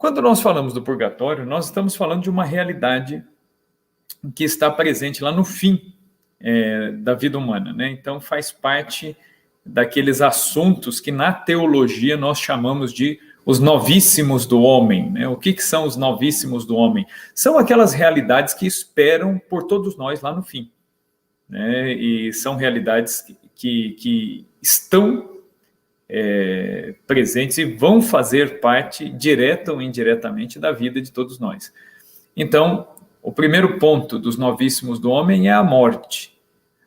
Quando nós falamos do purgatório, nós estamos falando de uma realidade que está presente lá no fim da vida humana, né? Então faz parte daqueles assuntos que na teologia nós chamamos de os novíssimos do homem, né? O que são os novíssimos do homem? São aquelas realidades que esperam por todos nós lá no fim, né? E são realidades que estão presentes e vão fazer parte, direta ou indiretamente, da vida de todos nós. Então, o primeiro ponto dos novíssimos do homem é a morte.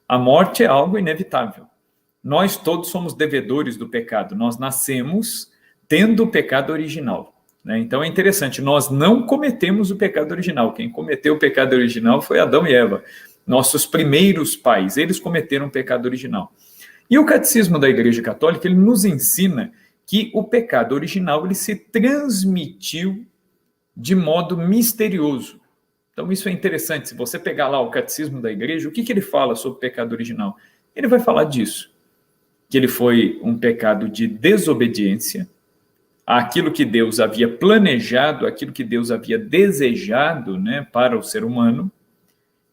A morte é algo inevitável. Nós todos somos devedores do pecado. Nós nascemos tendo o pecado original, né? Então é interessante, nós não cometemos o pecado original. Quem cometeu o pecado original foi Adão e Eva, nossos primeiros pais. Eles cometeram o pecado original. E o Catecismo da Igreja Católica, ele nos ensina que o pecado original ele se transmitiu de modo misterioso. Então isso é interessante. Se você pegar lá o Catecismo da Igreja, o que ele fala sobre o pecado original? Ele vai falar disso, que ele foi um pecado de desobediência àquilo que Deus havia planejado, aquilo que Deus havia desejado, né, para o ser humano.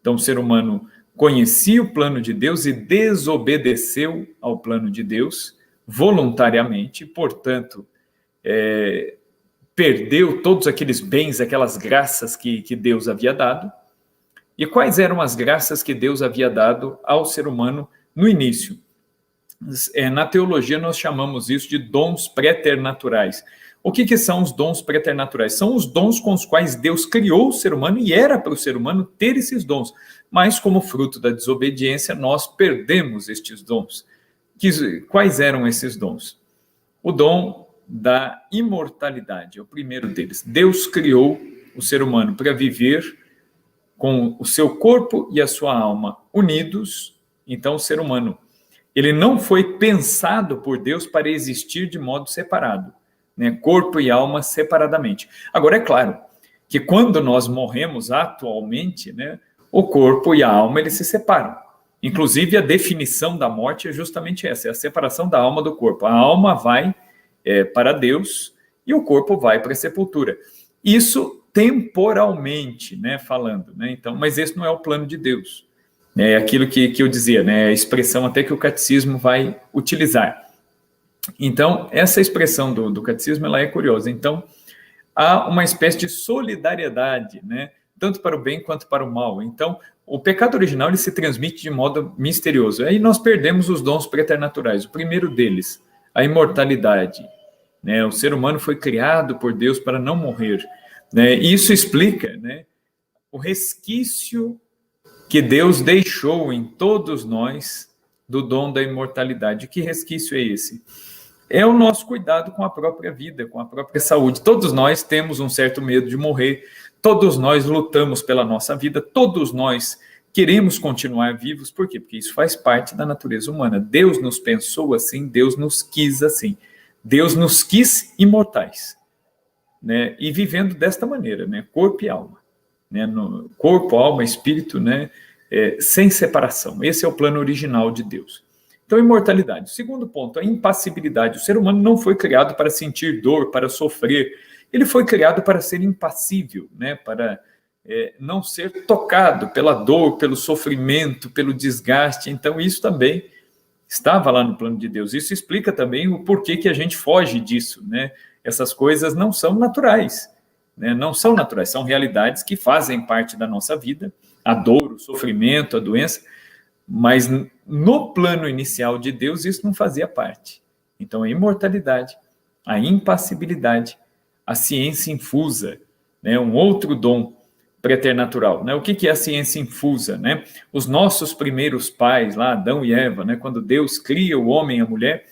Então o ser humano conhecia o plano de Deus e desobedeceu ao plano de Deus voluntariamente, portanto, perdeu todos aqueles bens, aquelas graças que Deus havia dado. E quais eram as graças que Deus havia dado ao ser humano no início? Na teologia nós chamamos isso de dons preternaturais. O que são os dons preternaturais? São os dons com os quais Deus criou o ser humano e era para o ser humano ter esses dons. Mas como fruto da desobediência, nós perdemos estes dons. Quais eram esses dons? O dom da imortalidade é o primeiro deles. Deus criou o ser humano para viver com o seu corpo e a sua alma unidos. Então o ser humano, ele não foi pensado por Deus para existir de modo separado, né? Corpo e alma separadamente. Agora, é claro que quando nós morremos atualmente, né, o corpo e a alma eles se separam. Inclusive, a definição da morte é justamente essa, é a separação da alma do corpo. A alma vai para Deus e o corpo vai para a sepultura. Isso temporalmente, né, falando, né? Então, mas esse não é o plano de Deus. É aquilo que eu dizia, né, a expressão até que o catecismo vai utilizar. Então, essa expressão do catecismo ela é curiosa. Então, há uma espécie de solidariedade, né, tanto para o bem quanto para o mal. Então, o pecado original ele se transmite de modo misterioso. Aí nós perdemos os dons preternaturais. O primeiro deles, a imortalidade, né? O ser humano foi criado por Deus para não morrer, né? E isso explica, né, o resquício que Deus deixou em todos nós do dom da imortalidade. Que resquício é esse? É o nosso cuidado com a própria vida, com a própria saúde. Todos nós temos um certo medo de morrer, todos nós lutamos pela nossa vida, todos nós queremos continuar vivos. Por quê? Porque isso faz parte da natureza humana. Deus nos pensou assim, Deus nos quis assim. Deus nos quis imortais, né? E vivendo desta maneira, né? Corpo e alma, né? No corpo, alma, espírito, né? Sem separação. Esse é o plano original de Deus. Então, imortalidade. O segundo ponto, a impassibilidade. O ser humano não foi criado para sentir dor, para sofrer. Ele foi criado para ser impassível, né? Para não ser tocado pela dor, pelo sofrimento, pelo desgaste. Então, isso também estava lá no plano de Deus. Isso explica também o porquê que a gente foge disso, né? Essas coisas não são naturais, né? Não são naturais, são realidades que fazem parte da nossa vida, a dor, o sofrimento, a doença, mas no plano inicial de Deus isso não fazia parte. Então a imortalidade, a impassibilidade, a ciência infusa, né? Um outro dom preternatural, né? O que é a ciência infusa, né? Os nossos primeiros pais, lá Adão e Eva, né? Quando Deus cria o homem e a mulher,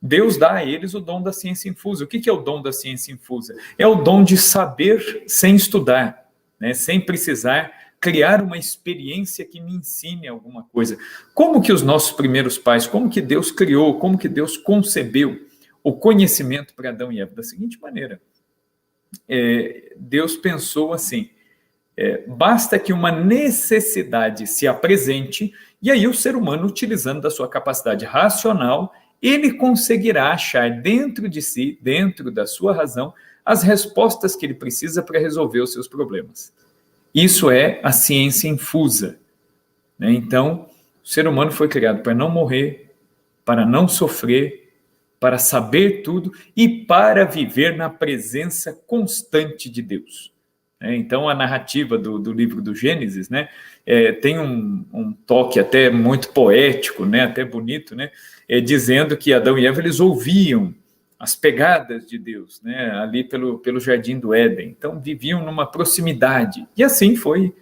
Deus dá a eles o dom da ciência infusa. O que é o dom da ciência infusa? É o dom de saber sem estudar, né? Sem precisar criar uma experiência que me ensine alguma coisa. Como que os nossos primeiros pais, como que Deus criou, como que Deus concebeu o conhecimento para Adão e Eva? Da seguinte maneira, Deus pensou assim, basta que uma necessidade se apresente, e aí o ser humano, utilizando da sua capacidade racional, ele conseguirá achar dentro de si, dentro da sua razão, as respostas que ele precisa para resolver os seus problemas. Isso é a ciência infusa, né? Então, o ser humano foi criado para não morrer, para não sofrer, para saber tudo e para viver na presença constante de Deus. Então, a narrativa do livro do Gênesis, né, tem um toque até muito poético, né, até bonito, né, dizendo que Adão e Eva eles ouviam as pegadas de Deus, né, ali pelo Jardim do Éden. Então, viviam numa proximidade. E assim foi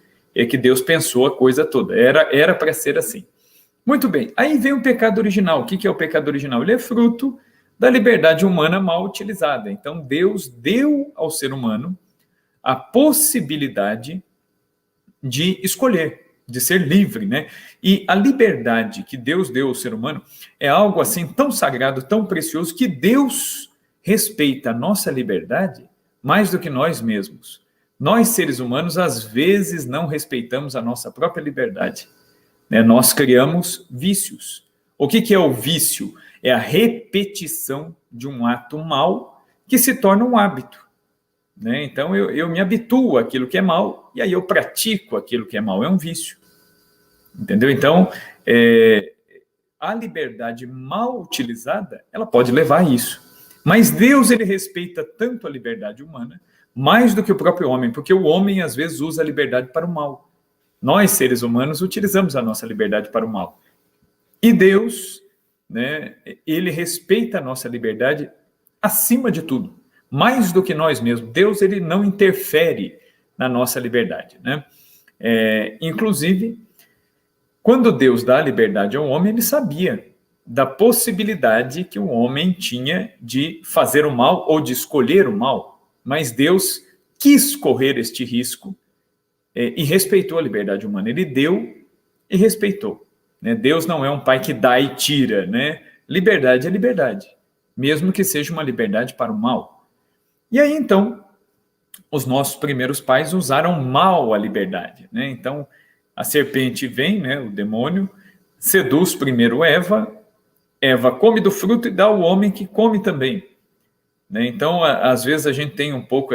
que Deus pensou a coisa toda. Era para ser assim. Muito bem. Aí vem o pecado original. O que é o pecado original? Ele é fruto da liberdade humana mal utilizada. Então, Deus deu ao ser humano a possibilidade de escolher, de ser livre, né? E a liberdade que Deus deu ao ser humano é algo assim tão sagrado, tão precioso, que Deus respeita a nossa liberdade mais do que nós mesmos. Nós, seres humanos, às vezes não respeitamos a nossa própria liberdade, né? Nós criamos vícios. O que é o vício? É a repetição de um ato mau que se torna um hábito. Né? Então, eu me habituo àquilo que é mal e aí eu pratico aquilo que é mal. É um vício. Entendeu? Então, a liberdade mal utilizada, ela pode levar a isso. Mas Deus, ele respeita tanto a liberdade humana, mais do que o próprio homem, porque o homem, às vezes, usa a liberdade para o mal. Nós, seres humanos, utilizamos a nossa liberdade para o mal. E Deus, né, ele respeita a nossa liberdade acima de tudo. Mais do que nós mesmos. Deus, ele não interfere na nossa liberdade, né? Inclusive, quando Deus dá a liberdade ao homem, ele sabia da possibilidade que o homem tinha de fazer o mal ou de escolher o mal, mas Deus quis correr este risco e respeitou a liberdade humana. Ele deu e respeitou, né? Deus não é um pai que dá e tira, né? Liberdade é liberdade, mesmo que seja uma liberdade para o mal. E aí, então, os nossos primeiros pais usaram mal a liberdade, né? Então, a serpente vem, né, o demônio, seduz primeiro Eva, Eva come do fruto e dá ao homem que come também. Né? Então, às vezes a gente tem um pouco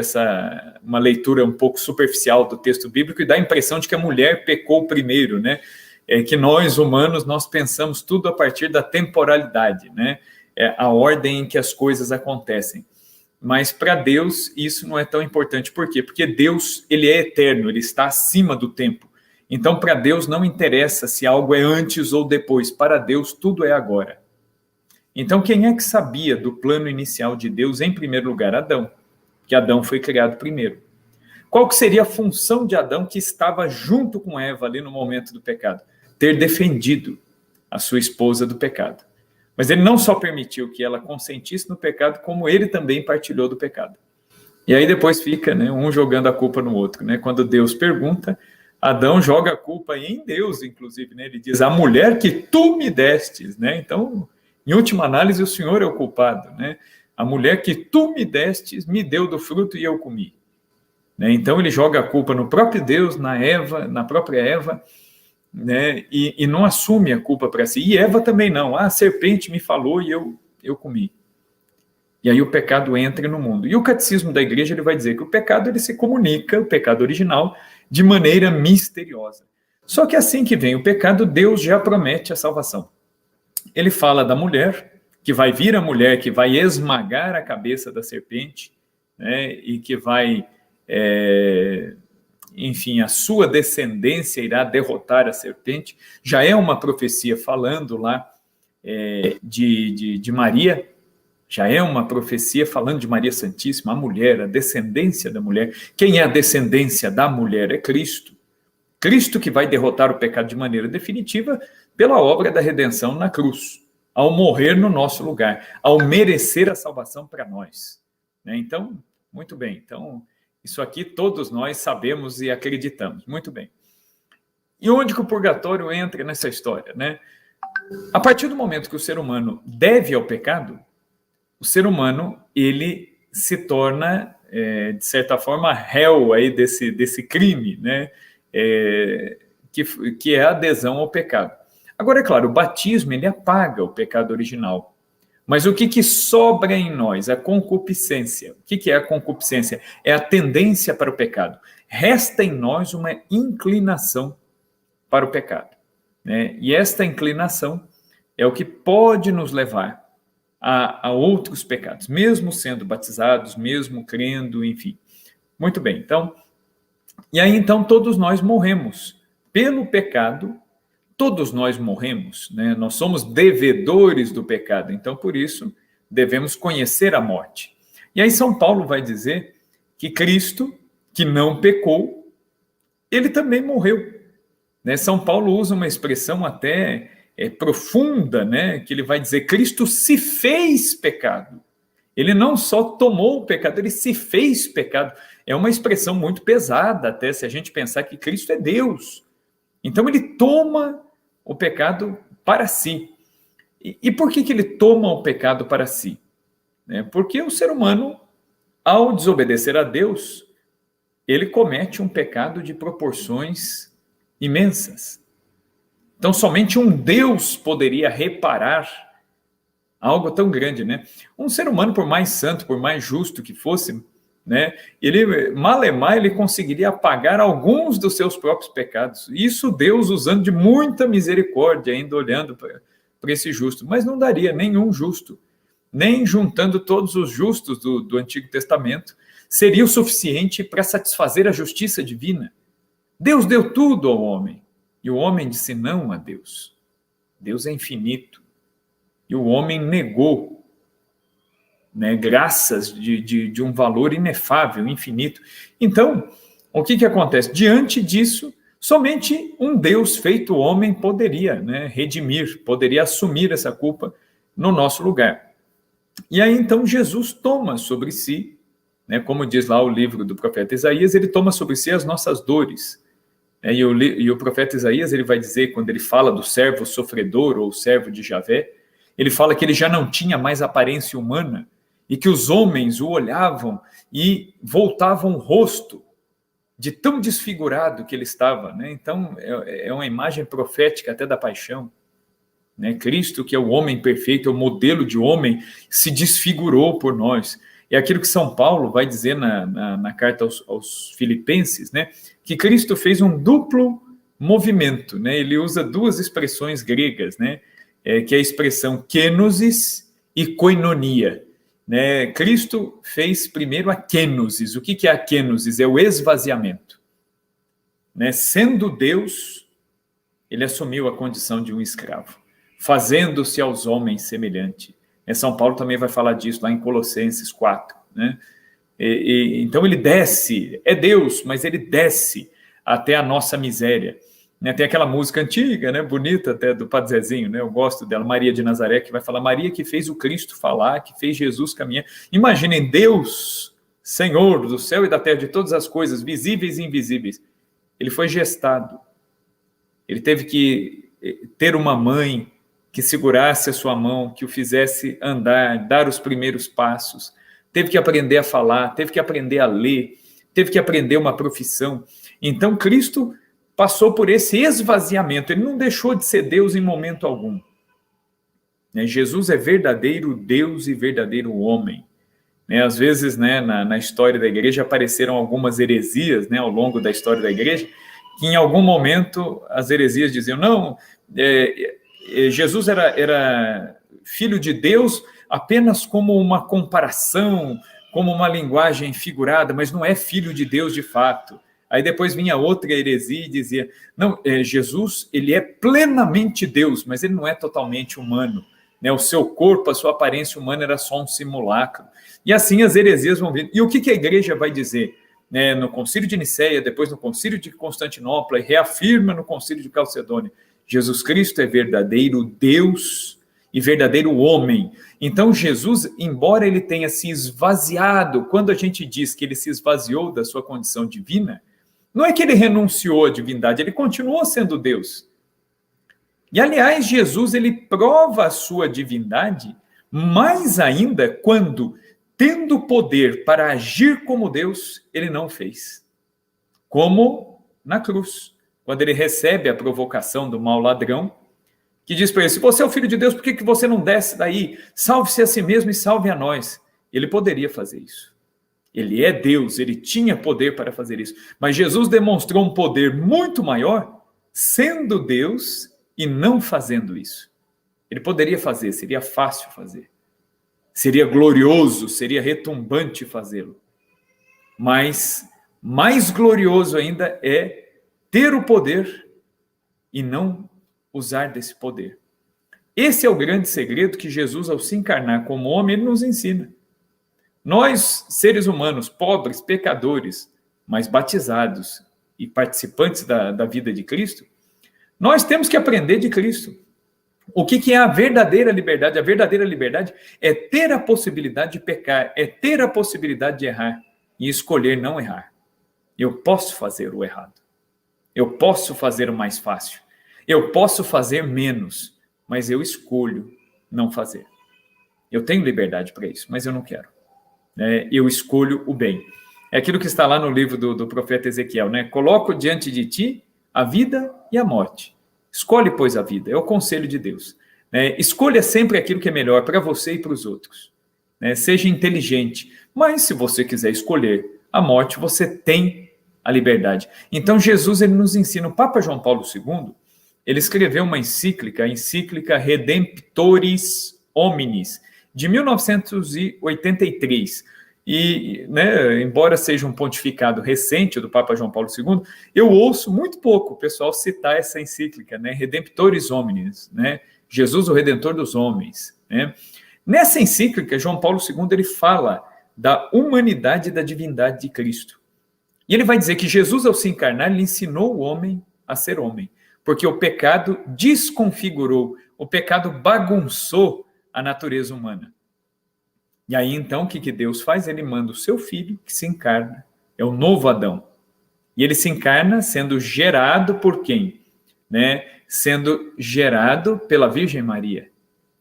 uma leitura um pouco superficial do texto bíblico e dá a impressão de que a mulher pecou primeiro, né? Que nós, humanos, nós pensamos tudo a partir da temporalidade, né? A ordem em que as coisas acontecem. Mas para Deus isso não é tão importante. Por quê? Porque Deus, ele é eterno, ele está acima do tempo. Então, para Deus não interessa se algo é antes ou depois. Para Deus, tudo é agora. Então, quem é que sabia do plano inicial de Deus? Em primeiro lugar, Adão, que Adão foi criado primeiro. Qual que seria a função de Adão que estava junto com Eva ali no momento do pecado? Ter defendido a sua esposa do pecado. Mas ele não só permitiu que ela consentisse no pecado, como ele também partilhou do pecado. E aí depois fica, né, um jogando a culpa no outro. Né? Quando Deus pergunta, Adão joga a culpa em Deus, inclusive. Né? Ele diz, a mulher que tu me destes. Né? Então, em última análise, o Senhor é o culpado. Né? A mulher que tu me destes me deu do fruto e eu comi. Né? Então, ele joga a culpa no próprio Deus, na própria Eva, né? E não assume a culpa para si. E Eva também não. A serpente me falou e eu comi. E aí o pecado entra no mundo. E o catecismo da igreja ele vai dizer que o pecado ele se comunica, o pecado original, de maneira misteriosa. Só que assim que vem o pecado, Deus já promete a salvação. Ele fala da mulher, que vai vir a mulher que vai esmagar a cabeça da serpente, né? E que vai... enfim, a sua descendência irá derrotar a serpente. Já é uma profecia falando lá de Maria, já é uma profecia falando de Maria Santíssima, a mulher, a descendência da mulher. Quem é a descendência da mulher? É Cristo. Cristo que vai derrotar o pecado de maneira definitiva pela obra da redenção na cruz, ao morrer no nosso lugar, ao merecer a salvação para nós. Né? Então, muito bem, então... Isso aqui todos nós sabemos e acreditamos. Muito bem. E onde que o purgatório entra nessa história, né? A partir do momento que o ser humano deve ao pecado, o ser humano, ele se torna, de certa forma, réu aí desse crime, né? Que é a adesão ao pecado. Agora, é claro, o batismo, ele apaga o pecado original. Mas o que sobra em nós? A concupiscência. O que é a concupiscência? É a tendência para o pecado. Resta em nós uma inclinação para o pecado, né? E esta inclinação é o que pode nos levar a outros pecados, mesmo sendo batizados, mesmo crendo, enfim. Muito bem, então, e aí então todos nós morremos pelo pecado, todos nós morremos, né? Nós somos devedores do pecado, então por isso devemos conhecer a morte. E aí São Paulo vai dizer que Cristo, que não pecou, ele também morreu, né? São Paulo usa uma expressão até profunda, né? Que ele vai dizer, Cristo se fez pecado. Ele não só tomou o pecado, ele se fez pecado. É uma expressão muito pesada, até se a gente pensar que Cristo é Deus. Então ele toma o pecado para si. E por que ele toma o pecado para si? Porque o ser humano, ao desobedecer a Deus, ele comete um pecado de proporções imensas. Então, somente um Deus poderia reparar algo tão grande, né? Um ser humano, por mais santo, por mais justo que fosse, né? Ele, malemar, ele conseguiria apagar alguns dos seus próprios pecados. Isso Deus usando de muita misericórdia, ainda olhando para esse justo. Mas não daria nenhum justo, nem juntando todos os justos do Antigo Testamento, seria o suficiente para satisfazer a justiça divina. Deus deu tudo ao homem. E o homem disse não a Deus. Deus é infinito. E o homem negou, né, graças de um valor inefável, infinito. Então, o que acontece? Diante disso, somente um Deus feito homem poderia, né, redimir, poderia assumir essa culpa no nosso lugar. E aí, então, Jesus toma sobre si, né, como diz lá o livro do profeta Isaías, ele toma sobre si as nossas dores. E o profeta Isaías, ele vai dizer, quando ele fala do servo sofredor ou servo de Javé, ele fala que ele já não tinha mais aparência humana e que os homens o olhavam e voltavam o rosto de tão desfigurado que ele estava, né? Então, é uma imagem profética até da paixão, né? Cristo, que é o homem perfeito, é o modelo de homem, se desfigurou por nós. É aquilo que São Paulo vai dizer na carta aos Filipenses, né? Que Cristo fez um duplo movimento, né? Ele usa duas expressões gregas, né? Que é a expressão kenosis e koinonia, né? Cristo fez primeiro a kenosis. O que é a kenosis? É o esvaziamento, né? Sendo Deus, ele assumiu a condição de um escravo, fazendo-se aos homens semelhante. São Paulo também vai falar disso lá em Colossenses 4, né? Então ele desce, é Deus, mas ele desce até a nossa miséria, né? Tem aquela música antiga, né, bonita até, do Padre Zezinho, né? Eu gosto dela, Maria de Nazaré, que vai falar, Maria que fez o Cristo falar, que fez Jesus caminhar. Imaginem Deus, Senhor do céu e da terra, de todas as coisas, visíveis e invisíveis. Ele foi gestado, ele teve que ter uma mãe que segurasse a sua mão, que o fizesse andar, dar os primeiros passos, teve que aprender a falar, teve que aprender a ler, teve que aprender uma profissão. Então, Cristo passou por esse esvaziamento, ele não deixou de ser Deus em momento algum. Jesus é verdadeiro Deus e verdadeiro homem. Às vezes, né, na história da igreja, apareceram algumas heresias, né, ao longo da história da igreja, que em algum momento as heresias diziam, não, Jesus era filho de Deus apenas como uma comparação, como uma linguagem figurada, mas não é filho de Deus de fato. Aí depois vinha outra heresia e dizia, não, Jesus, ele é plenamente Deus, mas ele não é totalmente humano. Né? O seu corpo, a sua aparência humana era só um simulacro. E assim as heresias vão vir. E o que a igreja vai dizer? No Concílio de Nicéia, depois no Concílio de Constantinopla, e reafirma no Concílio de Calcedônia, Jesus Cristo é verdadeiro Deus e verdadeiro homem. Então Jesus, embora ele tenha se esvaziado, quando a gente diz que ele se esvaziou da sua condição divina, não é que ele renunciou à divindade, ele continuou sendo Deus. E aliás, Jesus, ele prova a sua divindade mais ainda quando, tendo poder para agir como Deus, ele não fez. Como na cruz. Quando ele recebe a provocação do mau ladrão, que diz para ele, se você é o Filho de Deus, por que você não desce daí? Salve-se a si mesmo e salve a nós. Ele poderia fazer isso. Ele é Deus, ele tinha poder para fazer isso. Mas Jesus demonstrou um poder muito maior, sendo Deus e não fazendo isso. Ele poderia fazer, seria fácil fazer. Seria glorioso, seria retumbante fazê-lo. Mas mais glorioso ainda é ter o poder e não usar desse poder. Esse é o grande segredo que Jesus, ao se encarnar como homem, ele nos ensina. Nós, seres humanos, pobres, pecadores, mas batizados e participantes da vida de Cristo, nós temos que aprender de Cristo. O que é a verdadeira liberdade? A verdadeira liberdade é ter a possibilidade de pecar, é ter a possibilidade de errar e escolher não errar. Eu posso fazer o errado. Eu posso fazer o mais fácil. Eu posso fazer menos, mas eu escolho não fazer. Eu tenho liberdade para isso, mas eu não quero. Eu escolho o bem. É aquilo que está lá no livro do profeta Ezequiel, né? Coloco diante de ti a vida e a morte. Escolhe, pois, a vida. É o conselho de Deus. Escolha sempre aquilo que é melhor para você e para os outros. Seja inteligente. Mas, se você quiser escolher a morte, você tem a liberdade. Então, Jesus ele nos ensina. O Papa João Paulo II, ele escreveu uma encíclica, a encíclica Redemptoris Hominis, de 1983. E, embora seja um pontificado recente do Papa João Paulo II, eu ouço muito pouco o pessoal citar essa encíclica, Redemptoris Hominis, Jesus, o Redentor dos Homens. Nessa encíclica, João Paulo II ele fala da humanidade e da divindade de Cristo. E ele vai dizer que Jesus, ao se encarnar, ele ensinou o homem a ser homem, porque o pecado desconfigurou, o pecado bagunçou a natureza humana. E aí, então, o que Deus faz? Ele manda o seu filho, que se encarna, é o novo Adão. E ele se encarna sendo gerado por quem? Sendo gerado pela Virgem Maria.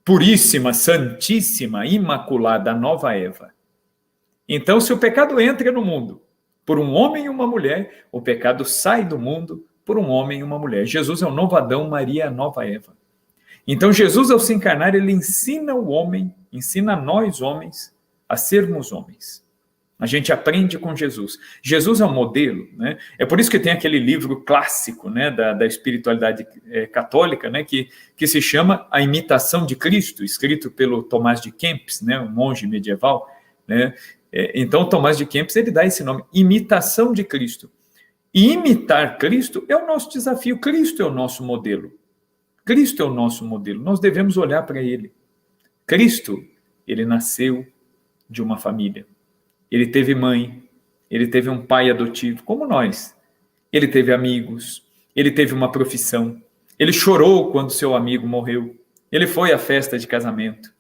Puríssima, santíssima, imaculada, nova Eva. Então, se o pecado entra no mundo por um homem e uma mulher, o pecado sai do mundo por um homem e uma mulher. Jesus é o novo Adão, Maria é a nova Eva. Então, Jesus, ao se encarnar, ele ensina o homem, ensina a nós homens a sermos homens. A gente aprende com Jesus. Jesus é um modelo, É por isso que tem aquele livro clássico, da espiritualidade católica, que se chama A Imitação de Cristo, escrito pelo Tomás de Kempis, um monge medieval, Então, Tomás de Kempis, ele dá esse nome, Imitação de Cristo. E imitar Cristo é o nosso desafio. Cristo é o nosso modelo. Cristo é o nosso modelo. Nós devemos olhar para ele. Cristo, ele nasceu de uma família. Ele teve mãe, ele teve um pai adotivo, como nós. Ele teve amigos, ele teve uma profissão. Ele chorou quando seu amigo morreu. Ele foi à festa de casamento.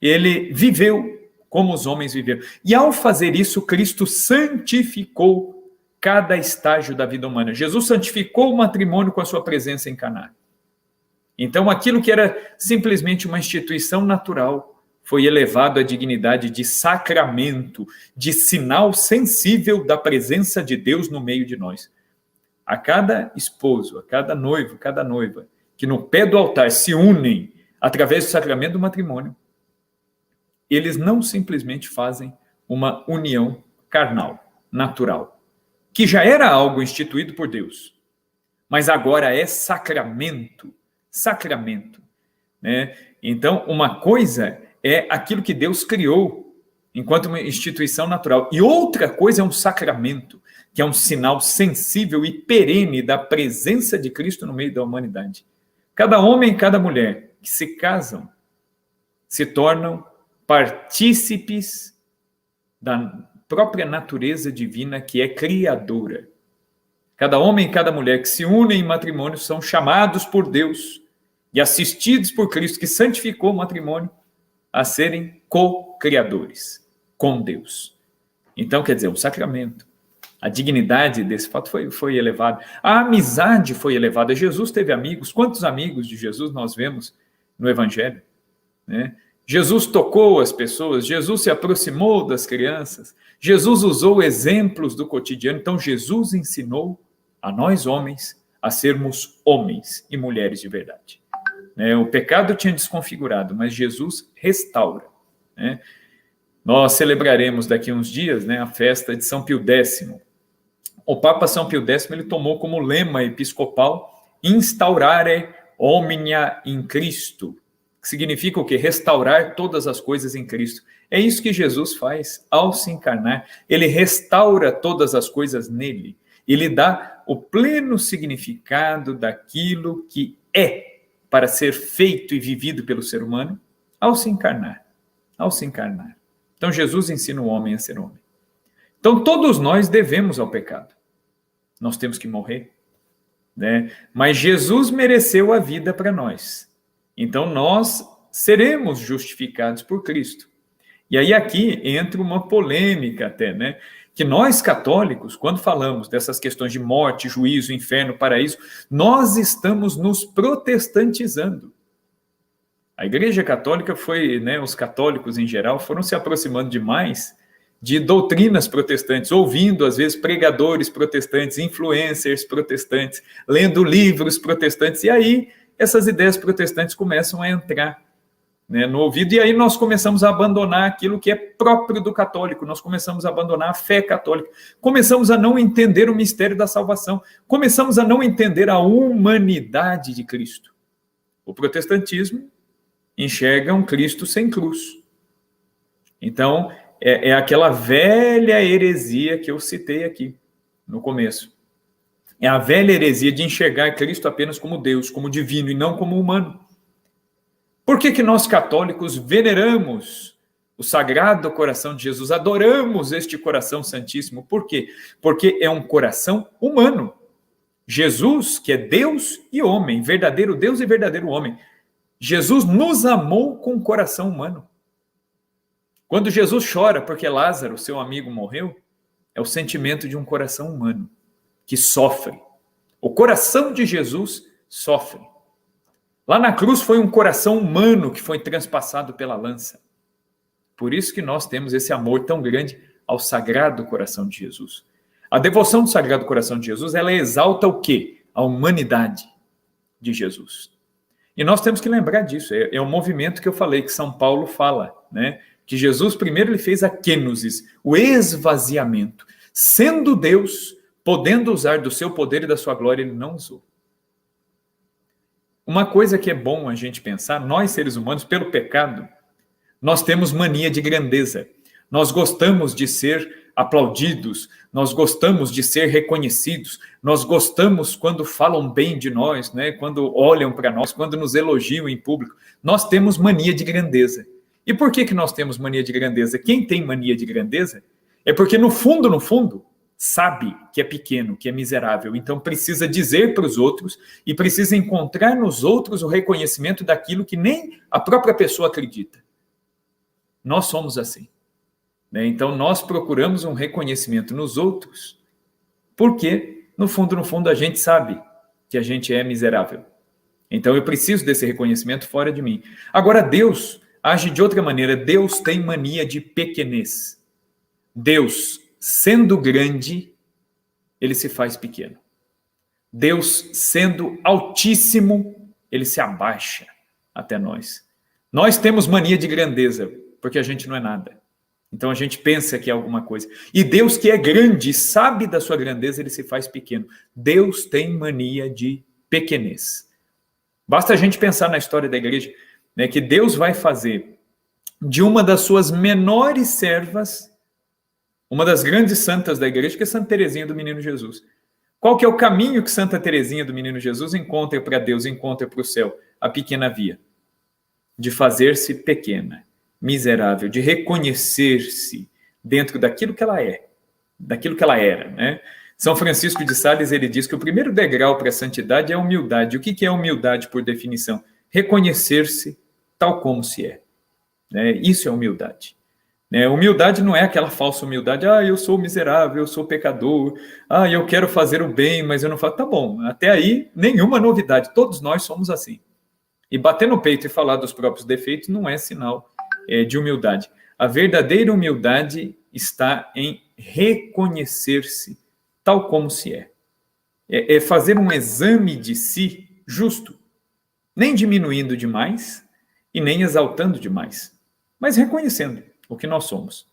Ele viveu como os homens viveram. E ao fazer isso, Cristo santificou cada estágio da vida humana. Jesus santificou o matrimônio com a sua presença em Caná. Então, aquilo que era simplesmente uma instituição natural foi elevado à dignidade de sacramento, de sinal sensível da presença de Deus no meio de nós. A cada esposo, a cada noivo, cada noiva, que no pé do altar se unem através do sacramento do matrimônio, eles não simplesmente fazem uma união carnal, natural, que já era algo instituído por Deus, mas agora é sacramento. Então, uma coisa é aquilo que Deus criou enquanto uma instituição natural, e outra coisa é um sacramento, que é um sinal sensível e perene da presença de Cristo no meio da humanidade. Cada homem e cada mulher que se casam se tornam partícipes da própria natureza divina, que é criadora. Cada homem e cada mulher que se unem em matrimônio são chamados por Deus e assistidos por Cristo, que santificou o matrimônio, a serem co-criadores com Deus. Então, quer dizer, um sacramento. A dignidade desse fato foi elevada. A amizade foi elevada. Jesus teve amigos. Quantos amigos de Jesus nós vemos no Evangelho? Jesus tocou as pessoas, Jesus se aproximou das crianças, Jesus usou exemplos do cotidiano. Então, Jesus ensinou a nós homens a sermos homens e mulheres de verdade. né? O pecado tinha desconfigurado, mas Jesus restaura, né? Nós celebraremos daqui a uns dias, né, a festa de São Pio X. O Papa São Pio X ele tomou como lema episcopal instaurare omnia in Cristo, que significa o quê? Restaurar todas as coisas em Cristo. É isso que Jesus faz ao se encarnar. Ele restaura todas as coisas nele. Ele dá o pleno significado daquilo que é para ser feito e vivido pelo ser humano ao se encarnar. Ao se encarnar. Então Jesus ensina o homem a ser homem. Então todos nós devemos ao pecado. Nós temos que morrer, né? Mas Jesus mereceu a vida para nós. Então nós seremos justificados por Cristo. E aí aqui entra uma polêmica até, né? Que nós católicos, quando falamos dessas questões de morte, juízo, inferno, paraíso, nós estamos nos protestantizando. A Igreja Católica foi, né, os católicos em geral, foram se aproximando demais de doutrinas protestantes, ouvindo, às vezes, pregadores protestantes, influencers protestantes, lendo livros protestantes, e aí essas ideias protestantes começam a entrar, né, no ouvido, e aí nós começamos a abandonar aquilo que é próprio do católico, nós começamos a abandonar a fé católica, começamos a não entender o mistério da salvação, começamos a não entender a humanidade de Cristo. O protestantismo enxerga um Cristo sem cruz. Então, é aquela velha heresia que eu citei aqui no começo. É a velha heresia de enxergar Cristo apenas como Deus, como divino e não como humano. Por que nós católicos veneramos o Sagrado Coração de Jesus, adoramos este coração santíssimo? Por quê? Porque é um coração humano. Jesus, que é Deus e homem, verdadeiro Deus e verdadeiro homem, Jesus nos amou com o coração humano. Quando Jesus chora porque Lázaro, seu amigo, morreu, é o sentimento de um coração humano que sofre. O coração de Jesus sofre. Lá na cruz foi um coração humano que foi transpassado pela lança. Por isso que nós temos esse amor tão grande ao Sagrado Coração de Jesus. A devoção do Sagrado Coração de Jesus, ela exalta o quê? A humanidade de Jesus. E nós temos que lembrar disso. É o movimento que eu falei, que São Paulo fala, né? Que Jesus, primeiro, ele fez a kenosis, o esvaziamento. Sendo Deus, podendo usar do seu poder e da sua glória, ele não usou. Uma coisa que é bom a gente pensar, nós seres humanos, pelo pecado, nós temos mania de grandeza. Nós gostamos de ser aplaudidos, nós gostamos de ser reconhecidos, nós gostamos quando falam bem de nós, né? Quando olham para nós, quando nos elogiam em público. Nós temos mania de grandeza. E por que nós temos mania de grandeza? Quem tem mania de grandeza é porque, no fundo, sabe que é pequeno, que é miserável. Então precisa dizer para os outros e precisa encontrar nos outros o reconhecimento daquilo que nem a própria pessoa acredita. Nós somos assim. Então, nós procuramos um reconhecimento nos outros, porque, no fundo, a gente sabe que a gente é miserável. Então, eu preciso desse reconhecimento fora de mim. Agora, Deus age de outra maneira. Deus tem mania de pequenez. Deus, sendo grande, ele se faz pequeno. Deus, sendo altíssimo, ele se abaixa até nós. Nós temos mania de grandeza, porque a gente não é nada. Então a gente pensa que é alguma coisa. E Deus, que é grande, sabe da sua grandeza, ele se faz pequeno. Deus tem mania de pequenez. Basta a gente pensar na história da igreja, né, que Deus vai fazer de uma das suas menores servas, uma das grandes santas da igreja, que é Santa Teresinha do Menino Jesus. Qual que é o caminho que Santa Teresinha do Menino Jesus encontra para Deus, encontra para o céu? A pequena via. De fazer-se pequena, miserável, de reconhecer-se dentro daquilo que ela é, daquilo que ela era, né? São Francisco de Sales, ele diz que o primeiro degrau para a santidade é a humildade. O que é humildade, por definição? Reconhecer-se tal como se é. Isso é humildade. Humildade não é aquela falsa humildade. Eu sou miserável, eu sou pecador. Eu quero fazer o bem, mas eu não faço. Tá bom, até aí nenhuma novidade. Todos nós somos assim. E bater no peito e falar dos próprios defeitos não é sinal de humildade. A verdadeira humildade está em reconhecer-se tal como se é. É fazer um exame de si justo. nem diminuindo demais e nem exaltando demais, mas reconhecendo o que nós somos,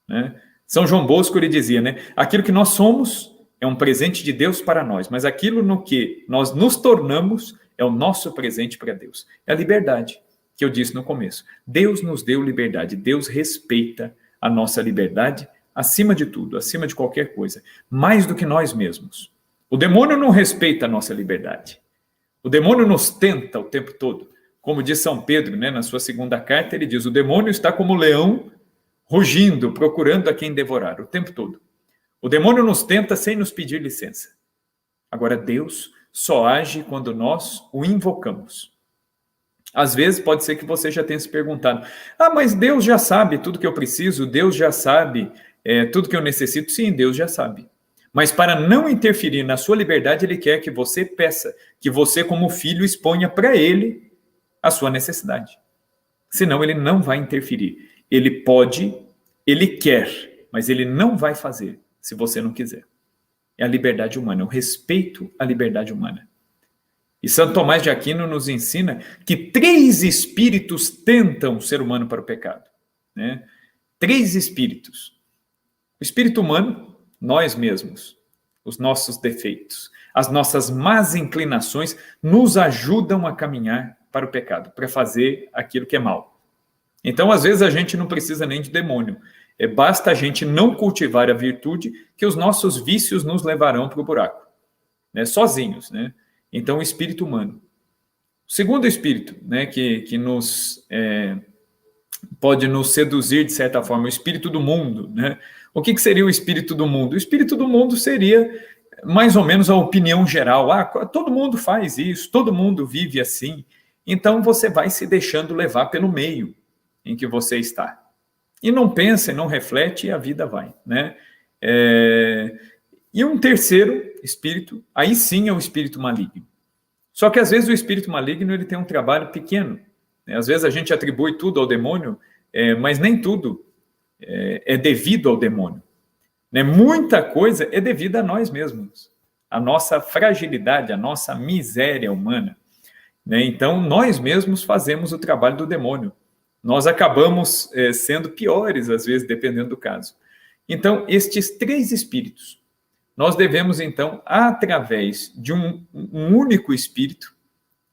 né? São João Bosco ele dizia, né? Aquilo que nós somos é um presente de Deus para nós, mas aquilo no que nós nos tornamos é o nosso presente para Deus. É a liberdade, que eu disse no começo. Deus nos deu liberdade, Deus respeita a nossa liberdade acima de tudo, acima de qualquer coisa, mais do que nós mesmos. O demônio não respeita a nossa liberdade. O demônio nos tenta o tempo todo. Como diz São Pedro, né, na sua segunda carta, ele diz, o demônio está como leão rugindo, procurando a quem devorar, o tempo todo. O demônio nos tenta sem nos pedir licença. Agora, Deus só age quando nós o invocamos. Às vezes, pode ser que você já tenha se perguntado, mas Deus já sabe tudo que eu preciso, Deus já sabe tudo que eu necessito. Sim, Deus já sabe. Mas para não interferir na sua liberdade, Ele quer que você peça, que você, como filho, exponha para Ele a sua necessidade. Senão, Ele não vai interferir. Ele pode, Ele quer, mas Ele não vai fazer se você não quiser. É a liberdade humana, é o respeito à liberdade humana. E Santo Tomás de Aquino nos ensina que 3 espíritos tentam o ser humano para o pecado, né? 3 espíritos. O espírito humano, nós mesmos, os nossos defeitos, as nossas más inclinações nos ajudam a caminhar para o pecado, para fazer aquilo que é mal. Então, às vezes, a gente não precisa nem de demônio. Basta a gente não cultivar a virtude que os nossos vícios nos levarão para o buraco, né? Sozinhos, né? Então, o espírito humano. O segundo espírito, né, que nos pode nos seduzir de certa forma, o espírito do mundo, né? O que seria o espírito do mundo? O espírito do mundo seria mais ou menos a opinião geral. Todo mundo faz isso, todo mundo vive assim. Então, você vai se deixando levar pelo meio em que você está. E não pensa, não reflete, e a vida vai, né? E um terceiro espírito, aí sim é o espírito maligno. Só que às vezes o espírito maligno ele tem um trabalho pequeno, né? Às vezes a gente atribui tudo ao demônio, mas nem tudo é devido ao demônio, né? Muita coisa é devida a nós mesmos, a nossa fragilidade, a nossa miséria humana, né? Então nós mesmos fazemos o trabalho do demônio. Nós acabamos sendo piores, às vezes, dependendo do caso. Então, estes 3 espíritos, nós devemos, então, através de um único espírito,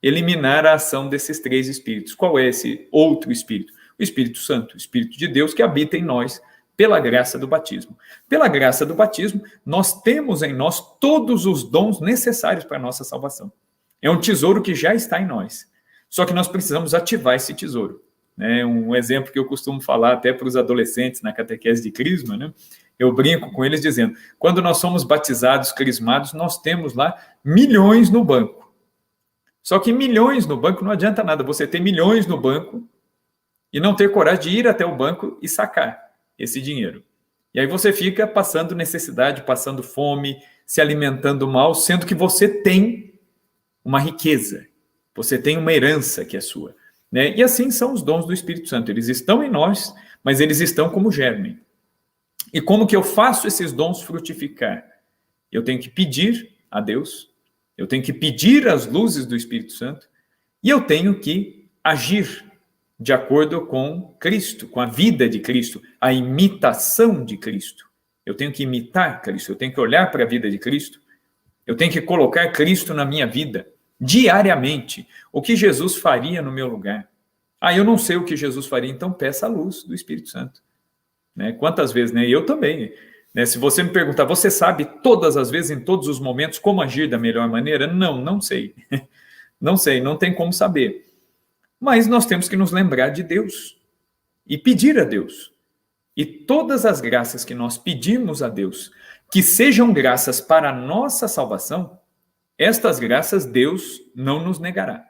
eliminar a ação desses 3 espíritos. Qual é esse outro espírito? O Espírito Santo, o Espírito de Deus que habita em nós pela graça do batismo. Pela graça do batismo, nós temos em nós todos os dons necessários para a nossa salvação. É um tesouro que já está em nós. Só que nós precisamos ativar esse tesouro. Um exemplo que eu costumo falar até para os adolescentes na catequese de crisma, né? Eu brinco com eles dizendo, quando nós somos batizados, crismados, nós temos lá milhões no banco. Só que milhões no banco não adianta nada, você ter milhões no banco e não ter coragem de ir até o banco e sacar esse dinheiro. E aí você fica passando necessidade, passando fome, se alimentando mal, sendo que você tem uma riqueza, você tem uma herança que é sua. Né? E assim são os dons do Espírito Santo. Eles estão em nós, mas eles estão como germe. E como que eu faço esses dons frutificar? Eu tenho que pedir a Deus, eu tenho que pedir as luzes do Espírito Santo, e eu tenho que agir de acordo com Cristo, com a vida de Cristo, a imitação de Cristo. Eu tenho que imitar Cristo, eu tenho que olhar para a vida de Cristo, eu tenho que colocar Cristo na minha vida, diariamente, o que Jesus faria no meu lugar. Eu não sei o que Jesus faria, então peça a luz do Espírito Santo. Né? Quantas vezes, né? Eu também. Né? Se você me perguntar, você sabe todas as vezes, em todos os momentos, como agir da melhor maneira? Não sei. Não sei, não tem como saber. Mas nós temos que nos lembrar de Deus e pedir a Deus. E todas as graças que nós pedimos a Deus, que sejam graças para a nossa salvação, estas graças Deus não nos negará.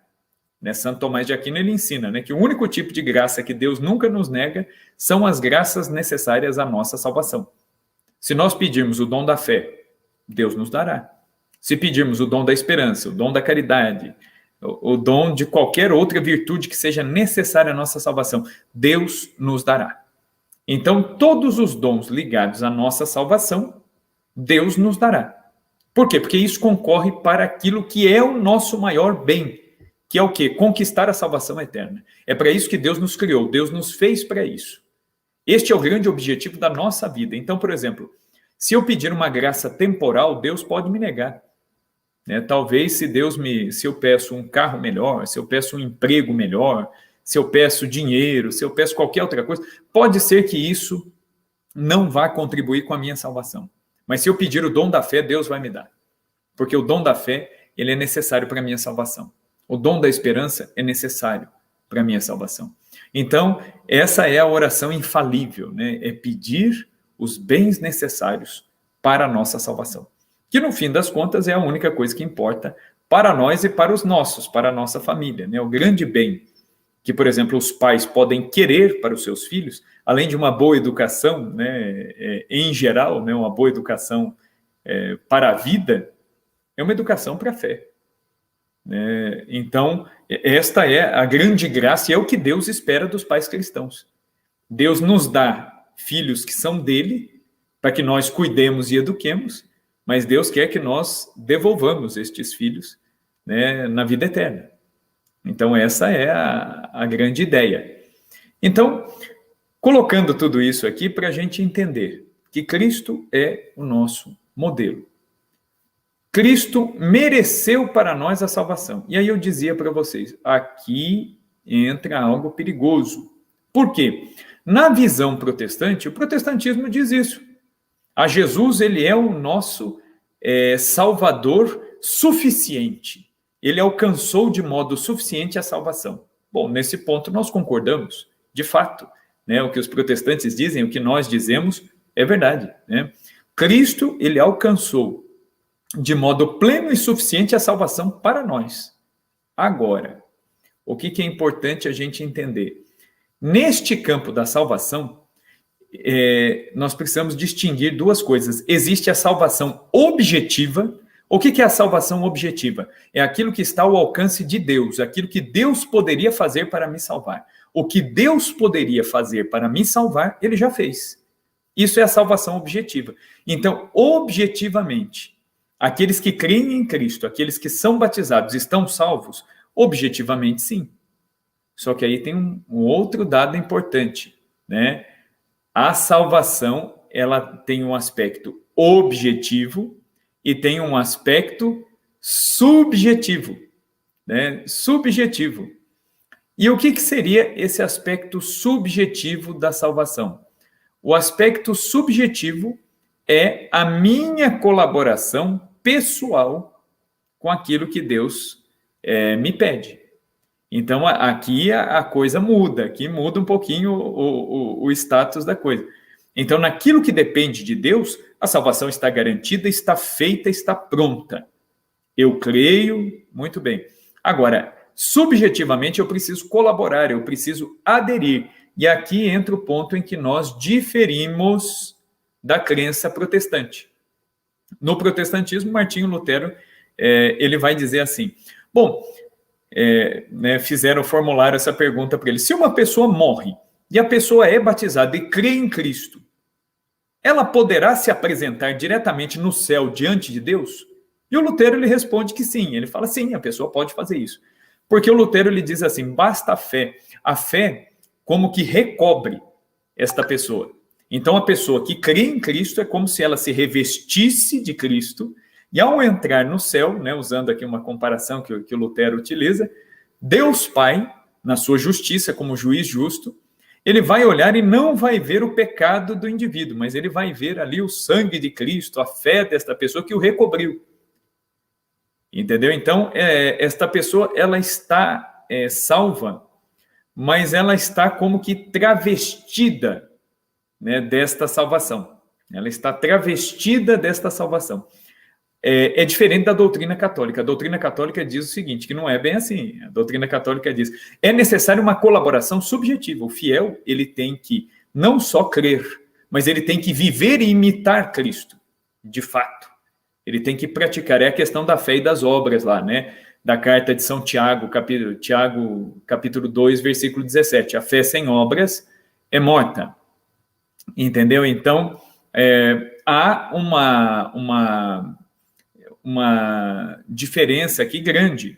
Né? Santo Tomás de Aquino ele ensina, né, que o único tipo de graça que Deus nunca nos nega são as graças necessárias à nossa salvação. Se nós pedirmos o dom da fé, Deus nos dará. Se pedirmos o dom da esperança, o dom da caridade, o dom de qualquer outra virtude que seja necessária à nossa salvação, Deus nos dará. Então, todos os dons ligados à nossa salvação, Deus nos dará. Por quê? Porque isso concorre para aquilo que é o nosso maior bem, que é o quê? Conquistar a salvação eterna. É para isso que Deus nos criou, Deus nos fez para isso. Este é o grande objetivo da nossa vida. Então, por exemplo, se eu pedir uma graça temporal, Deus pode me negar. Talvez se eu peço um carro melhor, se eu peço um emprego melhor, se eu peço dinheiro, se eu peço qualquer outra coisa, pode ser que isso não vá contribuir com a minha salvação. Mas se eu pedir o dom da fé, Deus vai me dar. Porque o dom da fé, ele é necessário para a minha salvação. O dom da esperança é necessário para a minha salvação. Então, essa é a oração infalível, né? É pedir os bens necessários para a nossa salvação. Que, no fim das contas, é a única coisa que importa para nós e para os nossos, para a nossa família, né? O grande bem que, por exemplo, os pais podem querer para os seus filhos, além de uma boa educação, né, em geral, né, uma boa educação para a vida, é uma educação para a fé. Então, esta é a grande graça e é o que Deus espera dos pais cristãos. Deus nos dá filhos que são dele, para que nós cuidemos e eduquemos, mas Deus quer que nós devolvamos estes filhos, né, na vida eterna. Então, essa é a grande ideia. Então, colocando tudo isso aqui para a gente entender que Cristo é o nosso modelo. Cristo mereceu para nós a salvação. E aí eu dizia para vocês, aqui entra algo perigoso. Por quê? Na visão protestante, o protestantismo diz isso. A Jesus, ele é o nosso Salvador suficiente. Ele alcançou de modo suficiente a salvação. Bom, nesse ponto nós concordamos, de fato. Né? O que os protestantes dizem, o que nós dizemos, é verdade. Né? Cristo, ele alcançou de modo pleno e suficiente a salvação para nós. Agora, o que é importante a gente entender? Neste campo da salvação, nós precisamos distinguir duas coisas. Existe a salvação objetiva. O que é a salvação objetiva? É aquilo que está ao alcance de Deus, aquilo que Deus poderia fazer para me salvar. O que Deus poderia fazer para me salvar, ele já fez. Isso é a salvação objetiva. Então, objetivamente, aqueles que creem em Cristo, aqueles que são batizados, estão salvos? Objetivamente, sim. Só que aí tem um outro dado importante, né? A salvação, ela tem um aspecto objetivo e tem um aspecto subjetivo, né? Subjetivo. E o que seria esse aspecto subjetivo da salvação? O aspecto subjetivo é a minha colaboração pessoal com aquilo que Deus me pede. Então, aqui a coisa muda, aqui muda um pouquinho o status da coisa. Então, naquilo que depende de Deus, a salvação está garantida, está feita, está pronta. Eu creio, muito bem. Agora, subjetivamente, eu preciso colaborar, eu preciso aderir. E aqui entra o ponto em que nós diferimos da crença protestante. No protestantismo, Martinho Lutero, ele vai dizer assim, bom, formularam essa pergunta para ele, se uma pessoa morre e a pessoa é batizada e crê em Cristo, ela poderá se apresentar diretamente no céu diante de Deus? E o Lutero, ele responde que sim, ele fala sim, a pessoa pode fazer isso. Porque o Lutero, ele diz assim, basta a fé como que recobre esta pessoa. Então, a pessoa que crê em Cristo é como se ela se revestisse de Cristo, e ao entrar no céu, né, usando aqui uma comparação que o Lutero utiliza, Deus Pai, na sua justiça como juiz justo, ele vai olhar e não vai ver o pecado do indivíduo, mas ele vai ver ali o sangue de Cristo, a fé desta pessoa que o recobriu. Entendeu? Então, esta pessoa, ela está salva, mas ela está como que travestida, né, desta salvação. Ela está travestida desta salvação. É diferente da doutrina católica. A doutrina católica diz o seguinte, que não é bem assim. A doutrina católica diz, é necessária uma colaboração subjetiva. O fiel, ele tem que não só crer, mas ele tem que viver e imitar Cristo, de fato. Ele tem que praticar. É a questão da fé e das obras lá, né? Da carta de São Tiago, capítulo 2, versículo 17. A fé sem obras é morta. Entendeu? Então, há uma diferença aqui grande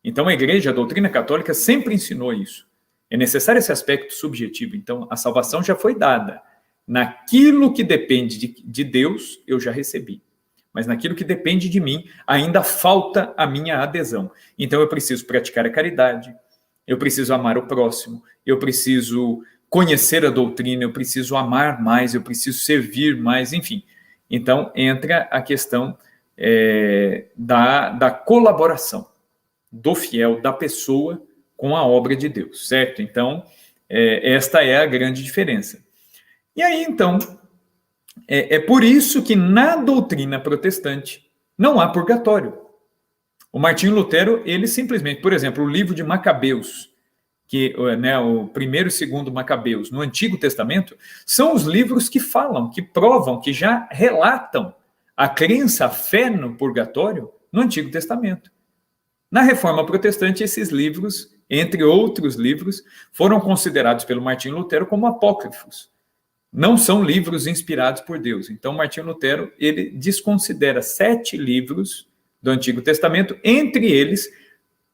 Então, a igreja, a doutrina católica sempre ensinou isso. É necessário esse aspecto subjetivo. Então, a salvação já foi dada. Naquilo que depende de Deus, eu já recebi. Mas naquilo que depende de mim, ainda falta a minha adesão. Então, eu preciso praticar a caridade, eu preciso amar o próximo, eu preciso conhecer a doutrina, eu preciso amar mais, eu preciso servir mais, enfim. Então, entra a questão da colaboração do fiel, da pessoa, com a obra de Deus, certo? Então, esta é a grande diferença. E aí, então, é por isso que na doutrina protestante não há purgatório. O Martinho Lutero, ele simplesmente, por exemplo, o livro de Macabeus, que, né, o primeiro e segundo Macabeus, no Antigo Testamento, são os livros que falam, que provam, que já relatam a crença, a fé no purgatório no Antigo Testamento. Na Reforma Protestante, esses livros, entre outros livros, foram considerados pelo Martinho Lutero como apócrifos. Não são livros inspirados por Deus. Então, Martinho Lutero, ele desconsidera 7 livros do Antigo Testamento, entre eles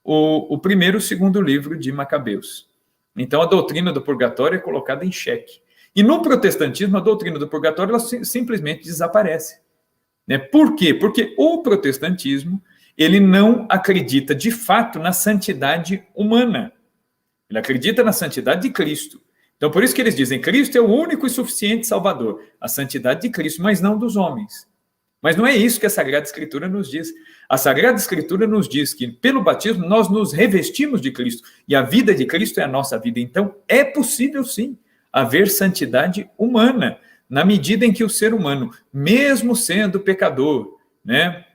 o primeiro e o segundo livro de Macabeus. Então, a doutrina do purgatório é colocada em xeque. E no protestantismo, a doutrina do purgatório ela simplesmente desaparece. Por quê? Porque o protestantismo ele não acredita de fato na santidade humana. Ele acredita na santidade de Cristo. Então, por isso que eles dizem, Cristo é o único e suficiente Salvador. A santidade de Cristo, mas não dos homens. Mas não é isso que a Sagrada Escritura nos diz. A Sagrada Escritura nos diz que, pelo batismo, nós nos revestimos de Cristo. E a vida de Cristo é a nossa vida. Então, é possível, sim, haver santidade humana, na medida em que o ser humano, mesmo sendo pecador, né,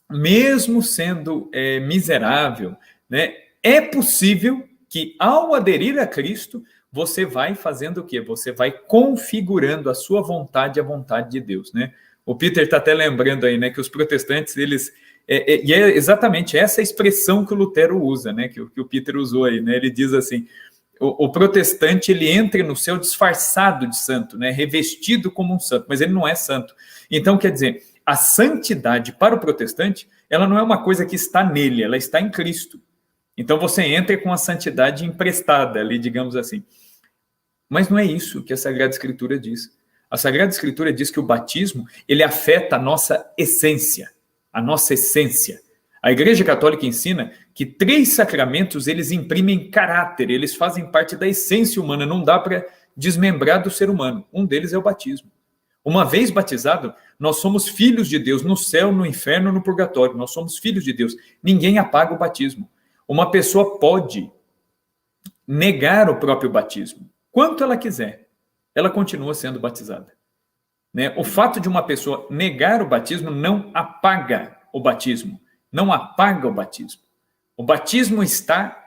mesmo sendo miserável, né, é possível que, ao aderir a Cristo, você vai fazendo o quê? Você vai configurando a sua vontade à vontade de Deus, né? O Peter está até lembrando aí, né, que os protestantes, eles... e é exatamente essa expressão que o Lutero usa, né, que o Peter usou aí, né? Ele diz assim, o protestante, ele entra no céu disfarçado de santo, né, revestido como um santo, mas ele não é santo. Então, quer dizer, a santidade para o protestante, ela não é uma coisa que está nele, ela está em Cristo. Então, você entra com a santidade emprestada ali, digamos assim. Mas não é isso que a Sagrada Escritura diz. A Sagrada Escritura diz que o batismo, ele afeta a nossa essência, a nossa essência. A Igreja Católica ensina que 3 sacramentos, eles imprimem caráter, eles fazem parte da essência humana, não dá para desmembrar do ser humano. Um deles é o batismo. Uma vez batizado, nós somos filhos de Deus, no céu, no inferno, no purgatório, nós somos filhos de Deus. Ninguém apaga o batismo. Uma pessoa pode negar o próprio batismo, quanto ela quiser, ela continua sendo batizada. Né? O fato de uma pessoa negar o batismo não apaga o batismo, não apaga o batismo. O batismo está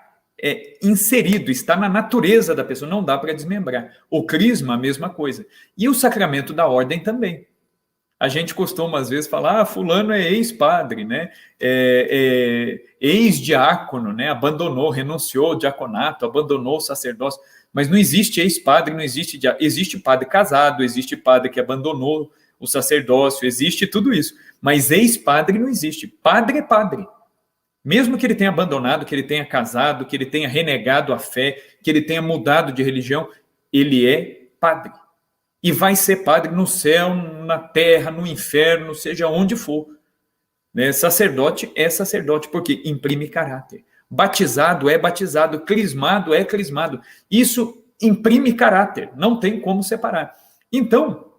inserido, está na natureza da pessoa, não dá para desmembrar. O crisma, a mesma coisa. E o sacramento da ordem também. A gente costuma, às vezes, falar, fulano é ex-padre, né? Ex-diácono, né? Abandonou, renunciou ao diaconato, abandonou o sacerdócio. Mas não existe ex-padre, não existe diácono. Existe padre casado, existe padre que abandonou o sacerdócio, existe tudo isso. Mas ex-padre não existe. Padre é padre. Mesmo que ele tenha abandonado, que ele tenha casado, que ele tenha renegado a fé, que ele tenha mudado de religião, ele é padre. E vai ser padre no céu, na terra, no inferno, seja onde for. Né? Sacerdote é sacerdote, porque imprime caráter. Batizado é batizado, crismado é crismado. Isso imprime caráter, não tem como separar. Então,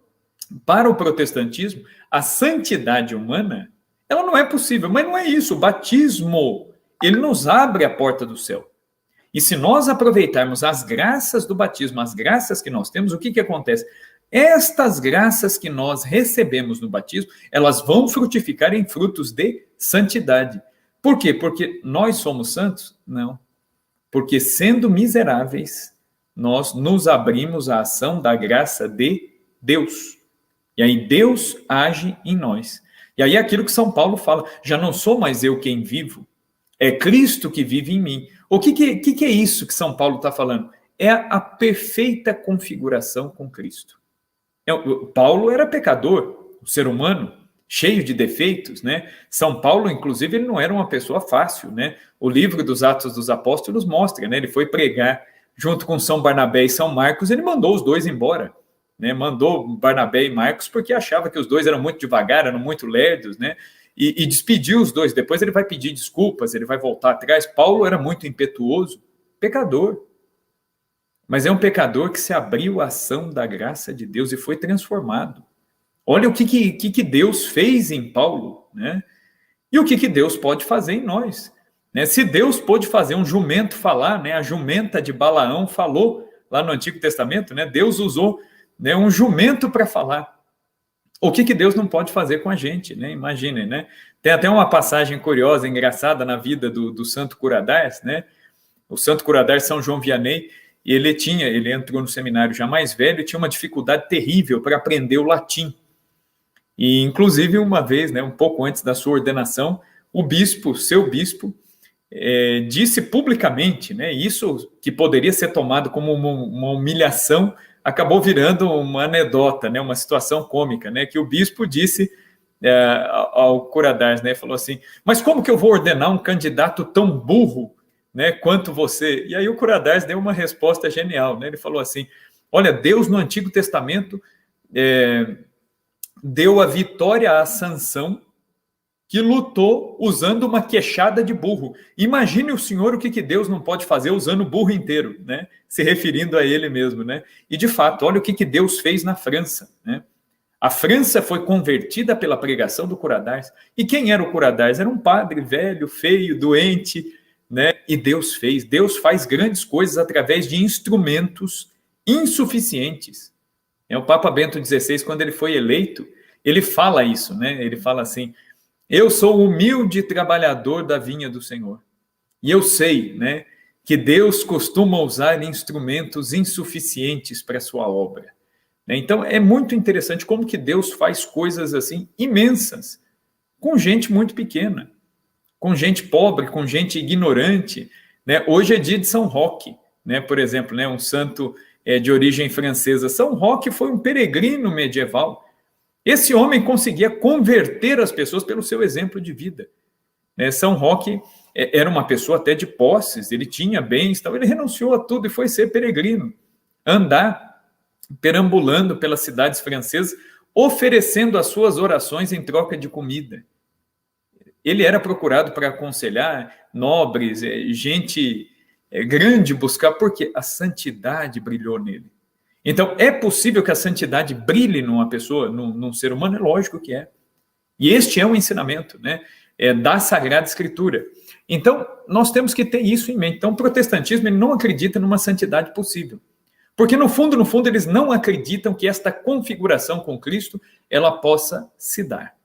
para o protestantismo, a santidade humana, ela não é possível, mas não é isso. O batismo, ele nos abre a porta do céu. E se nós aproveitarmos as graças do batismo, as graças que nós temos, o que acontece? Estas graças que nós recebemos no batismo, elas vão frutificar em frutos de santidade. Por quê? Porque nós somos santos? Não. Porque sendo miseráveis, nós nos abrimos à ação da graça de Deus. E aí Deus age em nós. E aí aquilo que São Paulo fala, já não sou mais eu quem vivo, é Cristo que vive em mim. O que é isso que São Paulo está falando? É a perfeita configuração com Cristo. Paulo era pecador, o ser humano, cheio de defeitos, né? São Paulo, inclusive, ele não era uma pessoa fácil, né? O livro dos Atos dos Apóstolos mostra, né? Ele foi pregar junto com São Barnabé e São Marcos, ele mandou os dois embora, né? Mandou Barnabé e Marcos porque achava que os dois eram muito devagar, eram muito lerdos, né? E despediu os dois. Depois ele vai pedir desculpas, ele vai voltar atrás. Paulo era muito impetuoso, pecador. Mas é um pecador que se abriu à ação da graça de Deus e foi transformado. Olha o que Deus fez em Paulo, né? E o que Deus pode fazer em nós. Né? Se Deus pôde fazer um jumento falar, né? A jumenta de Balaão falou lá no Antigo Testamento, né? Deus usou, né, um jumento para falar. O que Deus não pode fazer com a gente, né? Imaginem, né? Tem até uma passagem curiosa, engraçada na vida do Santo Curadars, né? O Santo Curadars São João Vianney, e ele entrou no seminário já mais velho e tinha uma dificuldade terrível para aprender o latim. E, inclusive, uma vez, né, um pouco antes da sua ordenação, o bispo, seu bispo, disse publicamente, né, isso que poderia ser tomado como uma humilhação, acabou virando uma anedota, né, uma situação cômica, né, que o bispo disse ao Curadars, né, falou assim, mas como que eu vou ordenar um candidato tão burro, né, quanto você? E aí o Curadars deu uma resposta genial, né, ele falou assim, olha, Deus no Antigo Testamento deu a vitória a Sansão, que lutou usando uma queixada de burro. Imagine o senhor o que Deus não pode fazer usando o burro inteiro, né? Se referindo a ele mesmo, né? E, de fato, olha o que Deus fez na França, né? A França foi convertida pela pregação do Curadars. E quem era o Curadars? Era um padre velho, feio, doente, né? E Deus faz grandes coisas através de instrumentos insuficientes. O Papa Bento XVI, quando ele foi eleito, ele fala isso, né? Ele fala assim, eu sou humilde trabalhador da vinha do Senhor. E eu sei, né, que Deus costuma usar instrumentos insuficientes para a sua obra. Então, é muito interessante como que Deus faz coisas assim imensas com gente muito pequena, com gente pobre, com gente ignorante. Né? Hoje é dia de São Roque, né? Por exemplo, né, um santo de origem francesa. São Roque foi um peregrino medieval. Esse homem conseguia converter as pessoas pelo seu exemplo de vida. São Roque era uma pessoa até de posses, ele tinha bens, então ele renunciou a tudo e foi ser peregrino. Andar, perambulando pelas cidades francesas, oferecendo as suas orações em troca de comida. Ele era procurado para aconselhar nobres, gente grande, buscar, porque a santidade brilhou nele. Então, é possível que a santidade brilhe numa pessoa, num ser humano? É lógico que é. E este é um ensinamento, né, da Sagrada Escritura. Então, nós temos que ter isso em mente. Então, o protestantismo ele não acredita numa santidade possível. Porque, no fundo, eles não acreditam que esta configuração com Cristo, ela possa se dar.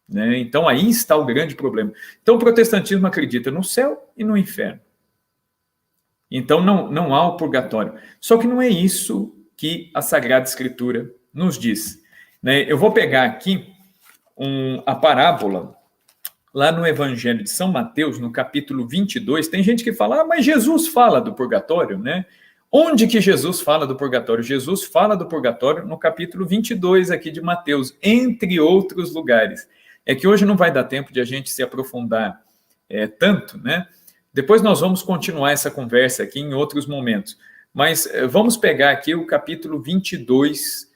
Né? Então, aí está o grande problema. Então, o protestantismo acredita no céu e no inferno. Então, não há o purgatório. Só que não é isso que a Sagrada Escritura nos diz. Né? Eu vou pegar aqui a parábola, lá no Evangelho de São Mateus, no capítulo 22, tem gente que fala, mas Jesus fala do purgatório, né? Onde que Jesus fala do purgatório? Jesus fala do purgatório no capítulo 22 aqui de Mateus, entre outros lugares. É que hoje não vai dar tempo de a gente se aprofundar tanto, né? Depois nós vamos continuar essa conversa aqui em outros momentos. Mas vamos pegar aqui o capítulo 22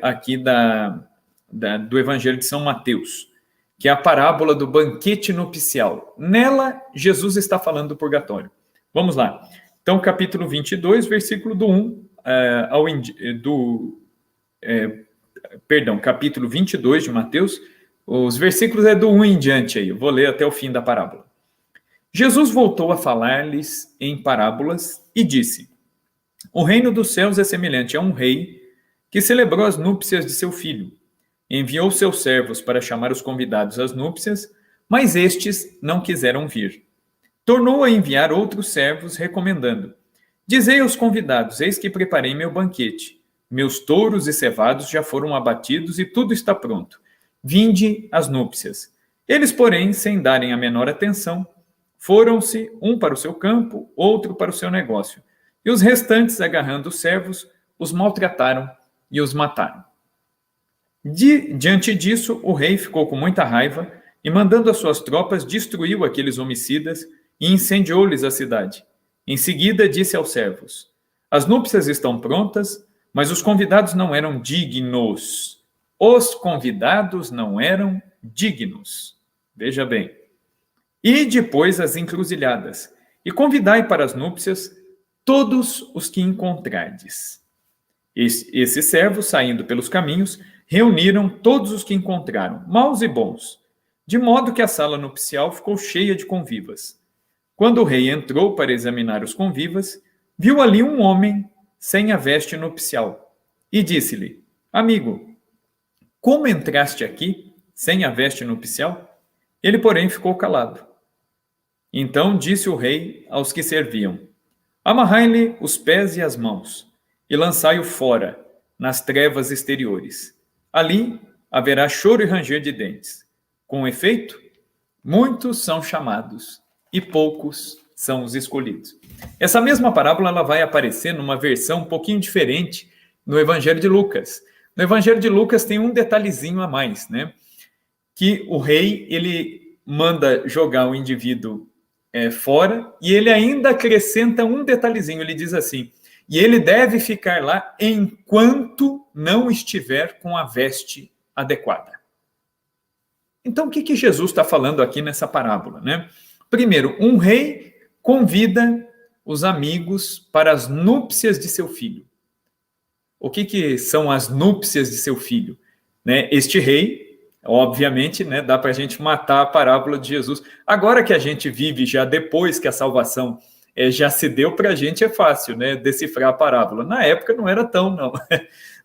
aqui do Evangelho de São Mateus, que é a parábola do banquete nupcial. Nela, Jesus está falando do purgatório. Vamos lá. Então, capítulo 22, versículo do 1 capítulo 22 de Mateus, os versículos do 1 em diante aí, eu vou ler até o fim da parábola. Jesus voltou a falar-lhes em parábolas e disse, o reino dos céus é semelhante a um rei que celebrou as núpcias de seu filho. Enviou seus servos para chamar os convidados às núpcias, mas estes não quiseram vir. Tornou a enviar outros servos, recomendando, dizei aos convidados, eis que preparei meu banquete. Meus touros e cevados já foram abatidos e tudo está pronto. Vinde às núpcias. Eles, porém, sem darem a menor atenção, foram-se, um para o seu campo, outro para o seu negócio. E os restantes, agarrando os servos, os maltrataram e os mataram. Diante disso, o rei ficou com muita raiva e, mandando as suas tropas, destruiu aqueles homicidas e incendiou-lhes a cidade. Em seguida, disse aos servos: as núpcias estão prontas, mas os convidados não eram dignos. Os convidados não eram dignos. Veja bem. E depois as encruzilhadas, e convidai para as núpcias todos os que encontrardes. Esses servos, saindo pelos caminhos, reuniram todos os que encontraram, maus e bons, de modo que a sala nupcial ficou cheia de convivas. Quando o rei entrou para examinar os convivas, viu ali um homem sem a veste nupcial, e disse-lhe: amigo, como entraste aqui sem a veste nupcial? Ele, porém, ficou calado. Então disse o rei aos que serviam: amarrai-lhe os pés e as mãos, e lançai-o fora, nas trevas exteriores. Ali haverá choro e ranger de dentes. Com efeito, muitos são chamados, e poucos são os escolhidos. Essa mesma parábola ela vai aparecer numa versão um pouquinho diferente no Evangelho de Lucas. No Evangelho de Lucas tem um detalhezinho a mais, né? Que o rei, ele manda jogar o indivíduo fora, e ele ainda acrescenta um detalhezinho, ele diz assim: e ele deve ficar lá enquanto não estiver com a veste adequada. Então, o que Jesus está falando aqui nessa parábola, né? Primeiro, um rei convida os amigos para as núpcias de seu filho. O que são as núpcias de seu filho? Né? Este rei, obviamente, né, dá para a gente matar a parábola de Jesus. Agora que a gente vive já depois que a salvação já se deu, para a gente é fácil, né, decifrar a parábola. Na época não era tão, não.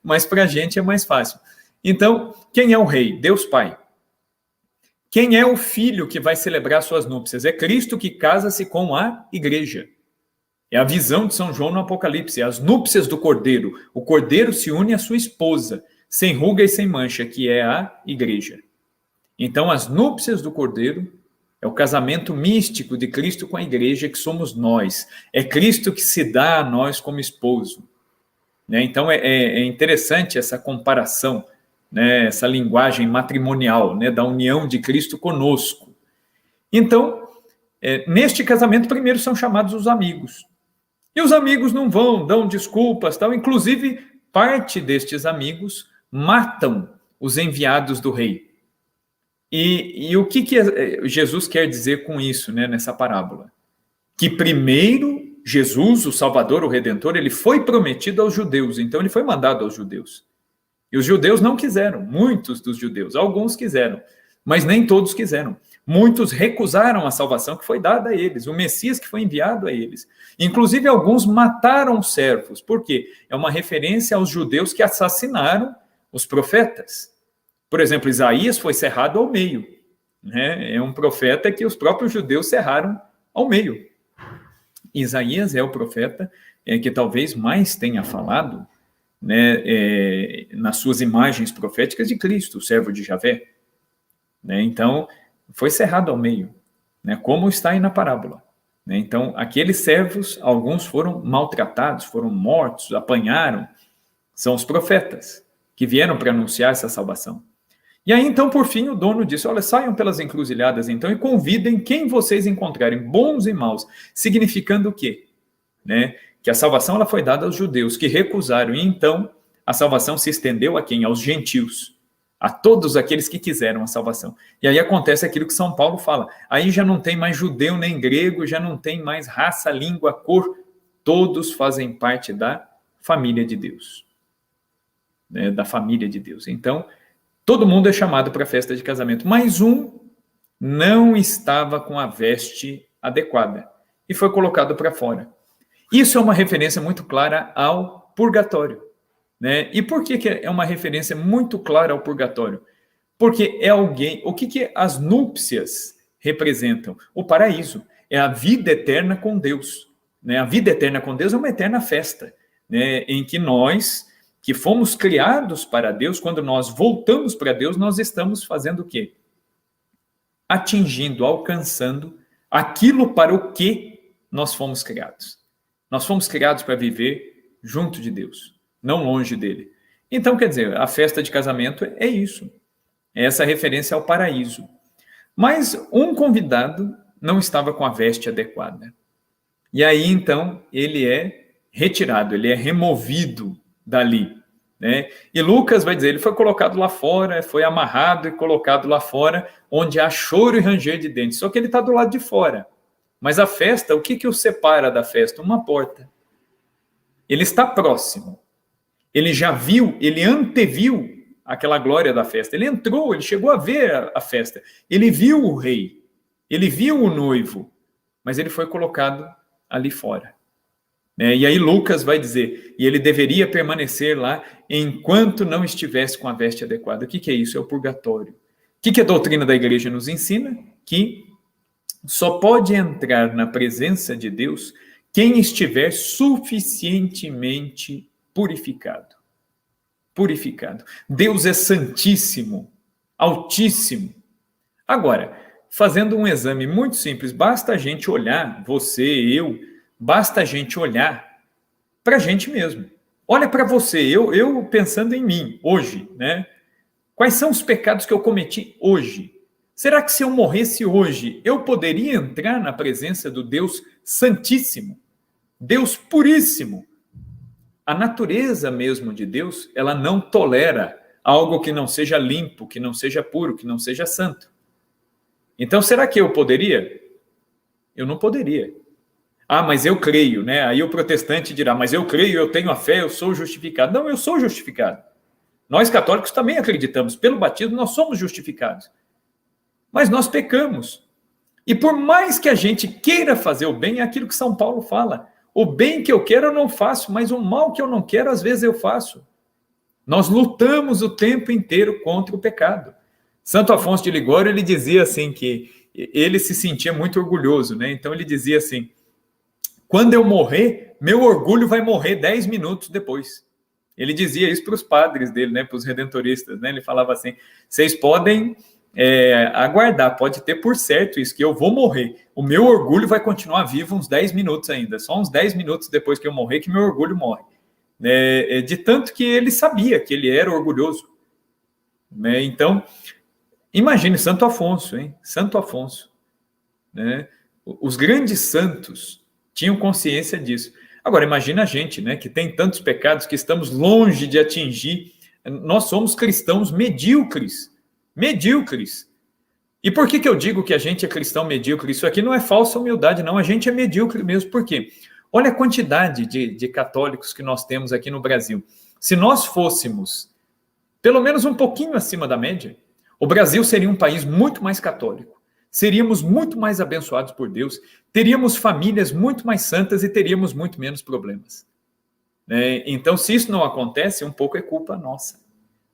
Mas para a gente é mais fácil. Então, quem é o rei? Deus Pai. Quem é o filho que vai celebrar suas núpcias? É Cristo, que casa-se com a igreja. É a visão de São João no Apocalipse, as núpcias do Cordeiro. O Cordeiro se une à sua esposa, sem ruga e sem mancha, que é a igreja. Então, as núpcias do Cordeiro é o casamento místico de Cristo com a igreja, que somos nós. É Cristo que se dá a nós como esposo. Né? Então, é interessante essa comparação, né? Essa linguagem matrimonial, né? Da união de Cristo conosco. Então, neste casamento, primeiro são chamados os amigos. E os amigos não vão, dão desculpas, tal. Inclusive, parte destes amigos matam os enviados do rei. E o que Jesus quer dizer com isso, né, nessa parábola? Que primeiro, Jesus, o Salvador, o Redentor, ele foi prometido aos judeus, então ele foi mandado aos judeus. E os judeus não quiseram, muitos dos judeus, alguns quiseram, mas nem todos quiseram. Muitos recusaram a salvação que foi dada a eles, o Messias que foi enviado a eles. Inclusive, alguns mataram servos. Por quê? É uma referência aos judeus que assassinaram os profetas. Por exemplo, Isaías foi cerrado ao meio. Né? É um profeta que os próprios judeus cerraram ao meio. Isaías é o profeta que talvez mais tenha falado, né, nas suas imagens proféticas de Cristo, o servo de Javé. Né? Então, foi cerrado ao meio, né, como está aí na parábola. Né? Então, aqueles servos, alguns foram maltratados, foram mortos, apanharam. São os profetas que vieram para anunciar essa salvação. E aí, então, por fim, o dono disse: olha, saiam pelas encruzilhadas, então, e convidem quem vocês encontrarem, bons e maus. Significando o quê? Né? Que a salvação ela foi dada aos judeus, que recusaram, e então a salvação se estendeu a quem? Aos gentios. A todos aqueles que quiseram a salvação. E aí acontece aquilo que São Paulo fala. Aí já não tem mais judeu nem grego, já não tem mais raça, língua, cor. Todos fazem parte da família de Deus. Né? Da família de Deus. Então, todo mundo é chamado para a festa de casamento. Mas um não estava com a veste adequada. E foi colocado para fora. Isso é uma referência muito clara ao purgatório. Né? E por que é uma referência muito clara ao purgatório? Porque é alguém... O que as núpcias representam? O paraíso. É a vida eterna com Deus. Né? A vida eterna com Deus é uma eterna festa, né? Em que nós, que fomos criados para Deus, quando nós voltamos para Deus, nós estamos fazendo o quê? Atingindo, alcançando aquilo para o que nós fomos criados. Nós fomos criados para viver junto de Deus, não longe dele. Então, quer dizer, a festa de casamento é isso. É essa referência ao paraíso. Mas um convidado não estava com a veste adequada. E aí, então, ele é retirado, ele é removido dali. Né? E Lucas vai dizer, ele foi colocado lá fora, foi amarrado e colocado lá fora, onde há choro e ranger de dentes. Só que ele está do lado de fora. Mas a festa, o que o separa da festa? Uma porta. Ele está próximo. Ele já viu, ele anteviu aquela glória da festa. Ele entrou, ele chegou a ver a festa. Ele viu o rei, ele viu o noivo, mas ele foi colocado ali fora. E aí Lucas vai dizer, e ele deveria permanecer lá enquanto não estivesse com a veste adequada. O que é isso? É o purgatório. O que a doutrina da igreja nos ensina? Que só pode entrar na presença de Deus quem estiver suficientemente purificado. Purificado. Deus é santíssimo, altíssimo. Agora, fazendo um exame muito simples, basta a gente olhar, você, eu, basta a gente olhar para a gente mesmo. Olha para você, eu pensando em mim, hoje, né? Quais são os pecados que eu cometi hoje? Será que se eu morresse hoje, eu poderia entrar na presença do Deus Santíssimo, Deus Puríssimo? A natureza mesmo de Deus, ela não tolera algo que não seja limpo, que não seja puro, que não seja santo. Então, será que eu poderia? Eu não poderia. Ah, mas eu creio, né? Aí o protestante dirá, mas eu creio, eu tenho a fé, eu sou justificado. Não, eu sou justificado. Nós católicos também acreditamos, pelo batismo nós somos justificados. Mas nós pecamos. E por mais que a gente queira fazer o bem, é aquilo que São Paulo fala. O bem que eu quero eu não faço, mas o mal que eu não quero, às vezes eu faço. Nós lutamos o tempo inteiro contra o pecado. Santo Afonso de Ligório, ele dizia assim, que ele se sentia muito orgulhoso, né? Então ele dizia assim, quando eu morrer, meu orgulho vai morrer 10 minutos depois. Ele dizia isso para os padres dele, né? Para os redentoristas, né? Ele falava assim, vocês podem aguardar, pode ter por certo isso, que eu vou morrer. O meu orgulho vai continuar vivo uns 10 minutos ainda, só uns 10 minutos depois que eu morrer que meu orgulho morre. De tanto que ele sabia que ele era orgulhoso. Então, imagine Santo Afonso, hein? Santo Afonso. Né? Os grandes santos tinham consciência disso. Agora, imagina a gente, né, que tem tantos pecados que estamos longe de atingir. Nós somos cristãos medíocres. Medíocres. E por que eu digo que a gente é cristão medíocre? Isso aqui não é falsa humildade, não. A gente é medíocre mesmo. Por quê? Olha a quantidade de católicos que nós temos aqui no Brasil. Se nós fôssemos pelo menos um pouquinho acima da média, o Brasil seria um país muito mais católico. Seríamos muito mais abençoados por Deus, teríamos famílias muito mais santas e teríamos muito menos problemas. Então, se isso não acontece, um pouco é culpa nossa,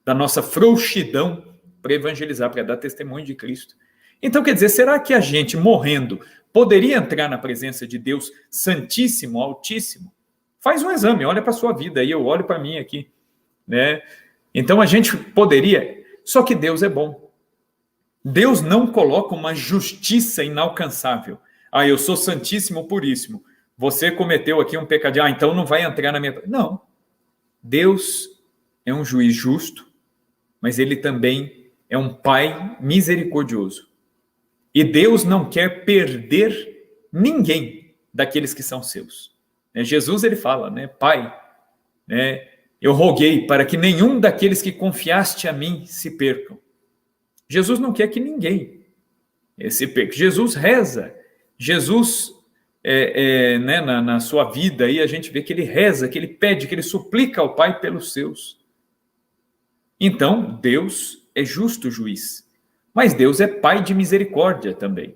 da nossa frouxidão para evangelizar, para dar testemunho de Cristo. Então, quer dizer, será que a gente morrendo poderia entrar na presença de Deus Santíssimo, Altíssimo? Faz um exame, olha para a sua vida aí, eu olho para mim aqui. Então, a gente poderia, só que Deus é bom. Deus não coloca uma justiça inalcançável. Ah, eu sou santíssimo, puríssimo. Você cometeu aqui um pecadinho. Ah, então não vai entrar na minha... Não. Deus é um juiz justo, mas ele também é um pai misericordioso. E Deus não quer perder ninguém daqueles que são seus. Jesus, ele fala, Pai, eu roguei para que nenhum daqueles que confiaste a mim se percam. Jesus não quer que ninguém se perca. Jesus reza. Jesus, na sua vida, aí a gente vê que ele reza, que ele pede, que ele suplica ao Pai pelos seus. Então, Deus é justo juiz. Mas Deus é Pai de misericórdia também.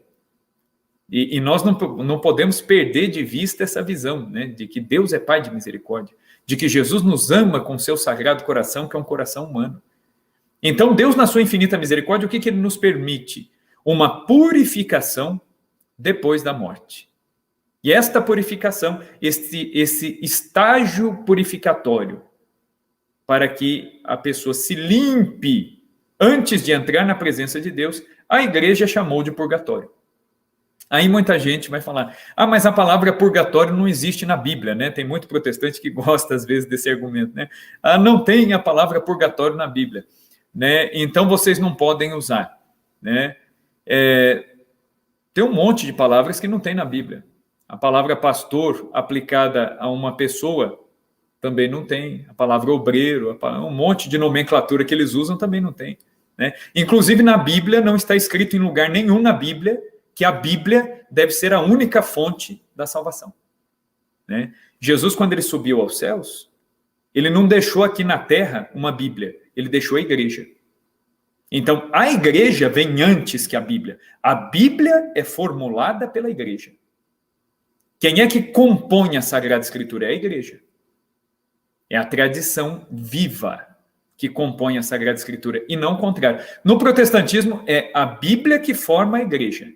E nós não podemos perder de vista essa visão, de que Deus é Pai de misericórdia, de que Jesus nos ama com seu sagrado coração, que é um coração humano. Então, Deus, na sua infinita misericórdia, o que ele nos permite? Uma purificação depois da morte. E esta purificação, esse estágio purificatório, para que a pessoa se limpe antes de entrar na presença de Deus, a igreja chamou de purgatório. Aí muita gente vai falar, mas a palavra purgatório não existe na Bíblia, né? Tem muito protestante que gosta, às vezes, desse argumento, né? Não tem a palavra purgatório na Bíblia, né? Então vocês não podem usar, né? Tem um monte de palavras que não tem na Bíblia. A palavra pastor aplicada a uma pessoa também não tem. A palavra obreiro, um monte de nomenclatura que eles usam também não tem, né? Inclusive na Bíblia não está escrito em lugar nenhum na Bíblia que a Bíblia deve ser a única fonte da salvação, né? Jesus, quando ele subiu aos céus, ele não deixou aqui na terra uma Bíblia, ele deixou a igreja. Então, a igreja vem antes que a Bíblia. A Bíblia é formulada pela igreja. Quem é que compõe a Sagrada Escritura? É a igreja. É a tradição viva que compõe a Sagrada Escritura, e não o contrário. No protestantismo, é a Bíblia que forma a igreja.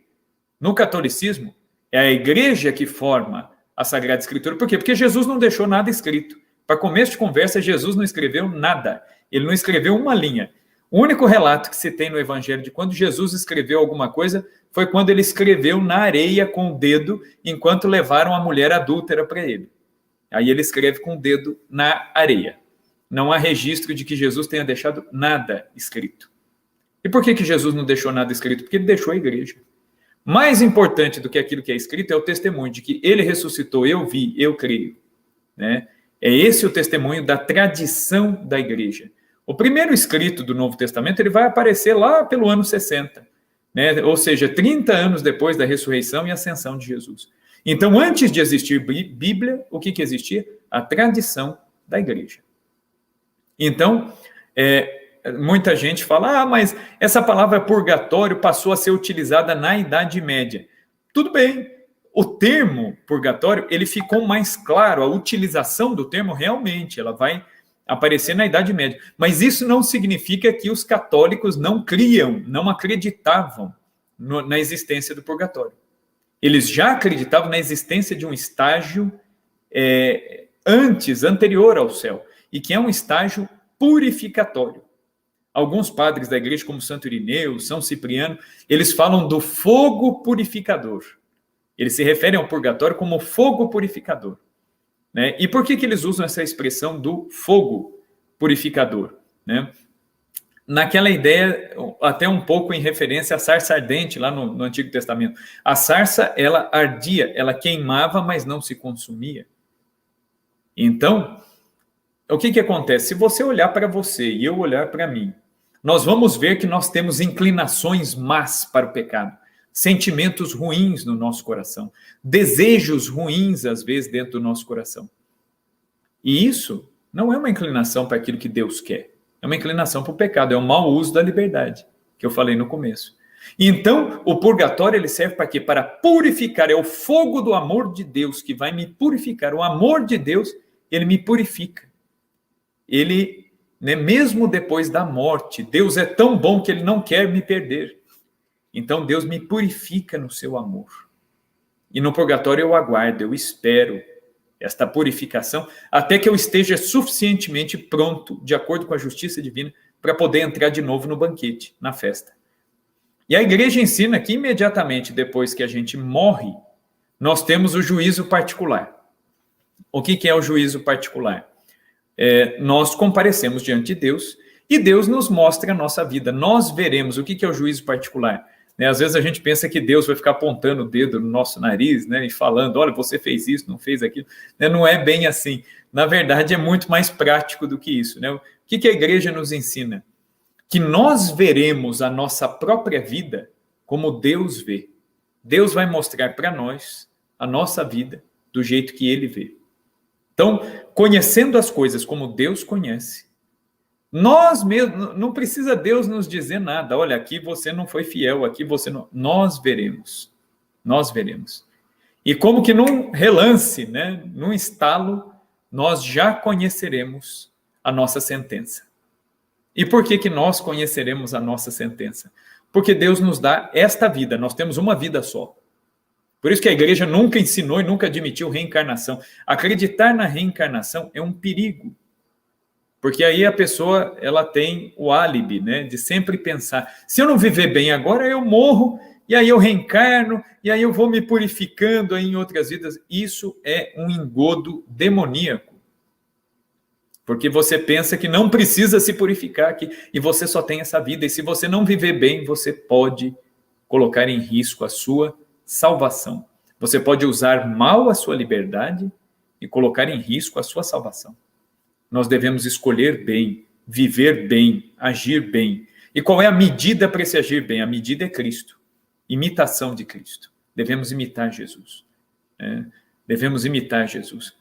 No catolicismo, é a igreja que forma a Sagrada Escritura. Por quê? Porque Jesus não deixou nada escrito. Para começo de conversa, Jesus não escreveu nada. Ele não escreveu uma linha. O único relato que se tem no Evangelho de quando Jesus escreveu alguma coisa foi quando ele escreveu na areia com o dedo, enquanto levaram a mulher adúltera para ele. Aí ele escreve com o dedo na areia. Não há registro de que Jesus tenha deixado nada escrito. E por que Jesus não deixou nada escrito? Porque ele deixou a igreja. Mais importante do que aquilo que é escrito é o testemunho de que ele ressuscitou, eu vi, eu creio, né? É esse o testemunho da tradição da igreja. O primeiro escrito do Novo Testamento ele vai aparecer lá pelo ano 60, né? Ou seja, 30 anos depois da ressurreição e ascensão de Jesus. Então, antes de existir Bíblia, o que existia? A tradição da igreja. Então, muita gente fala, mas essa palavra purgatório passou a ser utilizada na Idade Média. Tudo bem, o termo purgatório, ele ficou mais claro, a utilização do termo realmente, ela vai aparecer na Idade Média. Mas isso não significa que os católicos não criam, não acreditavam na existência do purgatório. Eles já acreditavam na existência de um estágio anterior ao céu, e que é um estágio purificatório. Alguns padres da igreja, como Santo Irineu, São Cipriano, eles falam do fogo purificador. Eles se referem ao purgatório como fogo purificador, né? E por que eles usam essa expressão do fogo purificador, né? Naquela ideia, até um pouco em referência à sarça ardente, lá no Antigo Testamento. A sarça, ela ardia, ela queimava, mas não se consumia. Então, o que acontece? Se você olhar para você e eu olhar para mim, nós vamos ver que nós temos inclinações más para o pecado, sentimentos ruins no nosso coração, desejos ruins, às vezes, dentro do nosso coração. E isso não é uma inclinação para aquilo que Deus quer. É uma inclinação para o pecado, é um mau uso da liberdade, que eu falei no começo. Então, o purgatório, ele serve para quê? Para purificar, é o fogo do amor de Deus que vai me purificar. O amor de Deus, ele me purifica. Ele, né, mesmo depois da morte, Deus é tão bom que ele não quer me perder. Então, Deus me purifica no seu amor. E no purgatório eu aguardo, eu espero esta purificação, até que eu esteja suficientemente pronto, de acordo com a justiça divina, para poder entrar de novo no banquete, na festa. E a igreja ensina que imediatamente depois que a gente morre, nós temos o juízo particular. O que é o juízo particular? Nós comparecemos diante de Deus e Deus nos mostra a nossa vida. Nós veremos o que é o juízo particular. Às vezes a gente pensa que Deus vai ficar apontando o dedo no nosso nariz, né, e falando, olha, você fez isso, não fez aquilo. Não é bem assim. Na verdade, é muito mais prático do que isso, né? O que a igreja nos ensina? Que nós veremos a nossa própria vida como Deus vê. Deus vai mostrar para nós a nossa vida do jeito que Ele vê. Então, conhecendo as coisas como Deus conhece, nós mesmos, não precisa Deus nos dizer nada. Olha, aqui você não foi fiel, aqui você não... Nós veremos. Nós veremos. E como que num relance, né, num estalo, nós já conheceremos a nossa sentença. E por que nós conheceremos a nossa sentença? Porque Deus nos dá esta vida, nós temos uma vida só. Por isso que a igreja nunca ensinou e nunca admitiu reencarnação. Acreditar na reencarnação é um perigo. Porque aí a pessoa, ela tem o álibi, né, de sempre pensar, se eu não viver bem agora, eu morro e aí eu reencarno, e aí eu vou me purificando aí em outras vidas. Isso é um engodo demoníaco. Porque você pensa que não precisa se purificar aqui, e você só tem essa vida, e se você não viver bem, você pode colocar em risco a sua salvação. Você pode usar mal a sua liberdade e colocar em risco a sua salvação. Nós devemos escolher bem, viver bem, agir bem. E qual é a medida para se agir bem? A medida é Cristo. Imitação de Cristo. Devemos imitar Jesus. Devemos imitar Jesus.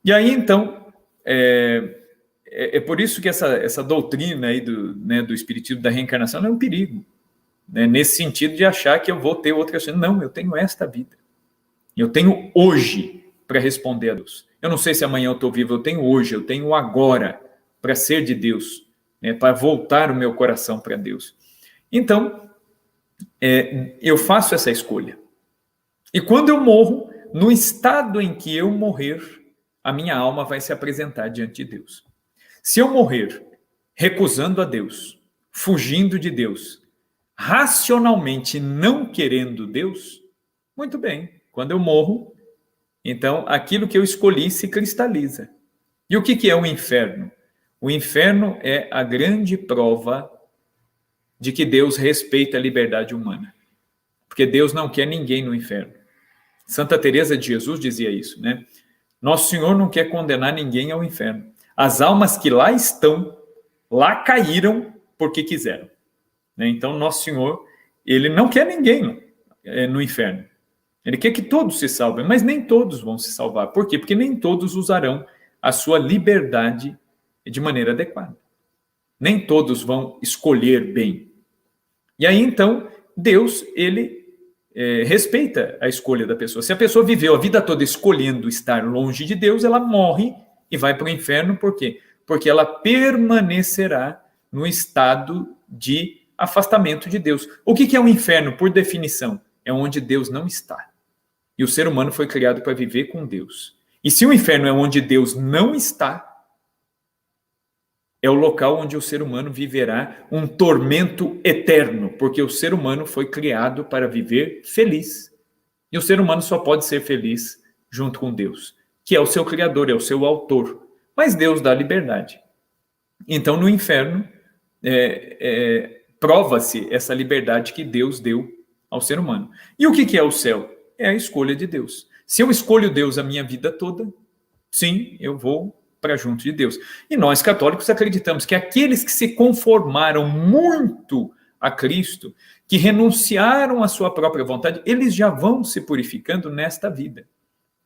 E aí, então, é por isso que essa doutrina aí do espiritismo da reencarnação é um perigo. Nesse sentido de achar que eu vou ter outra chance. Não, eu tenho esta vida. Eu tenho hoje para responder a Deus. Eu não sei se amanhã eu estou vivo, eu tenho hoje, eu tenho agora para ser de Deus, para voltar o meu coração para Deus. Então, eu faço essa escolha. E quando eu morro, no estado em que eu morrer, a minha alma vai se apresentar diante de Deus. Se eu morrer recusando a Deus, fugindo de Deus, racionalmente não querendo Deus, muito bem, quando eu morro, então aquilo que eu escolhi se cristaliza. E o que é o inferno? O inferno é a grande prova de que Deus respeita a liberdade humana. Porque Deus não quer ninguém no inferno. Santa Teresa de Jesus dizia isso, né? Nosso Senhor não quer condenar ninguém ao inferno. As almas que lá estão, lá caíram porque quiseram. Então, Nosso Senhor, ele não quer ninguém no inferno. Ele quer que todos se salvem, mas nem todos vão se salvar. Por quê? Porque nem todos usarão a sua liberdade de maneira adequada. Nem todos vão escolher bem. E aí, então, Deus, ele respeita a escolha da pessoa. Se a pessoa viveu a vida toda escolhendo estar longe de Deus, ela morre e vai para o inferno. Por quê? Porque ela permanecerá no estado de afastamento de Deus. O que é um inferno, por definição? É onde Deus não está. E o ser humano foi criado para viver com Deus. E se o inferno é onde Deus não está, é o local onde o ser humano viverá um tormento eterno, porque o ser humano foi criado para viver feliz. E o ser humano só pode ser feliz junto com Deus, que é o seu criador, é o seu autor. Mas Deus dá liberdade. Então, no inferno, prova-se essa liberdade que Deus deu ao ser humano. E o que é o céu? É a escolha de Deus. Se eu escolho Deus a minha vida toda, sim, eu vou para junto de Deus. E nós, católicos, acreditamos que aqueles que se conformaram muito a Cristo, que renunciaram à sua própria vontade, eles já vão se purificando nesta vida.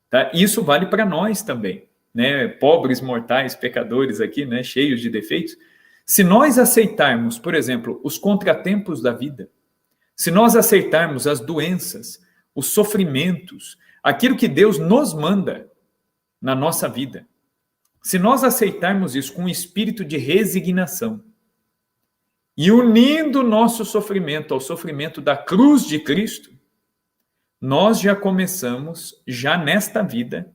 Tá? Isso vale para nós também, né? Pobres mortais, pecadores aqui, né? Cheios de defeitos. Se nós aceitarmos, por exemplo, os contratempos da vida, se nós aceitarmos as doenças, os sofrimentos, aquilo que Deus nos manda na nossa vida, se nós aceitarmos isso com um espírito de resignação e unindo o nosso sofrimento ao sofrimento da cruz de Cristo, nós já começamos, já nesta vida,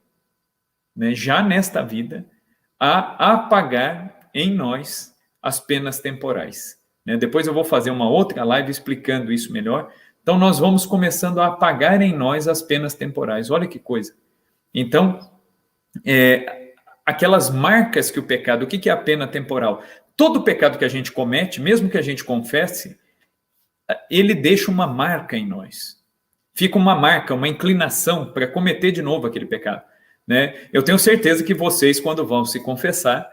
a apagar em nós as penas temporais. Depois eu vou fazer uma outra live explicando isso melhor. Então, nós vamos começando a apagar em nós as penas temporais. Olha que coisa. Então, aquelas marcas que o pecado... O que é a pena temporal? Todo pecado que a gente comete, mesmo que a gente confesse, ele deixa uma marca em nós. Fica uma marca, uma inclinação para cometer de novo aquele pecado. Eu tenho certeza que vocês, quando vão se confessar,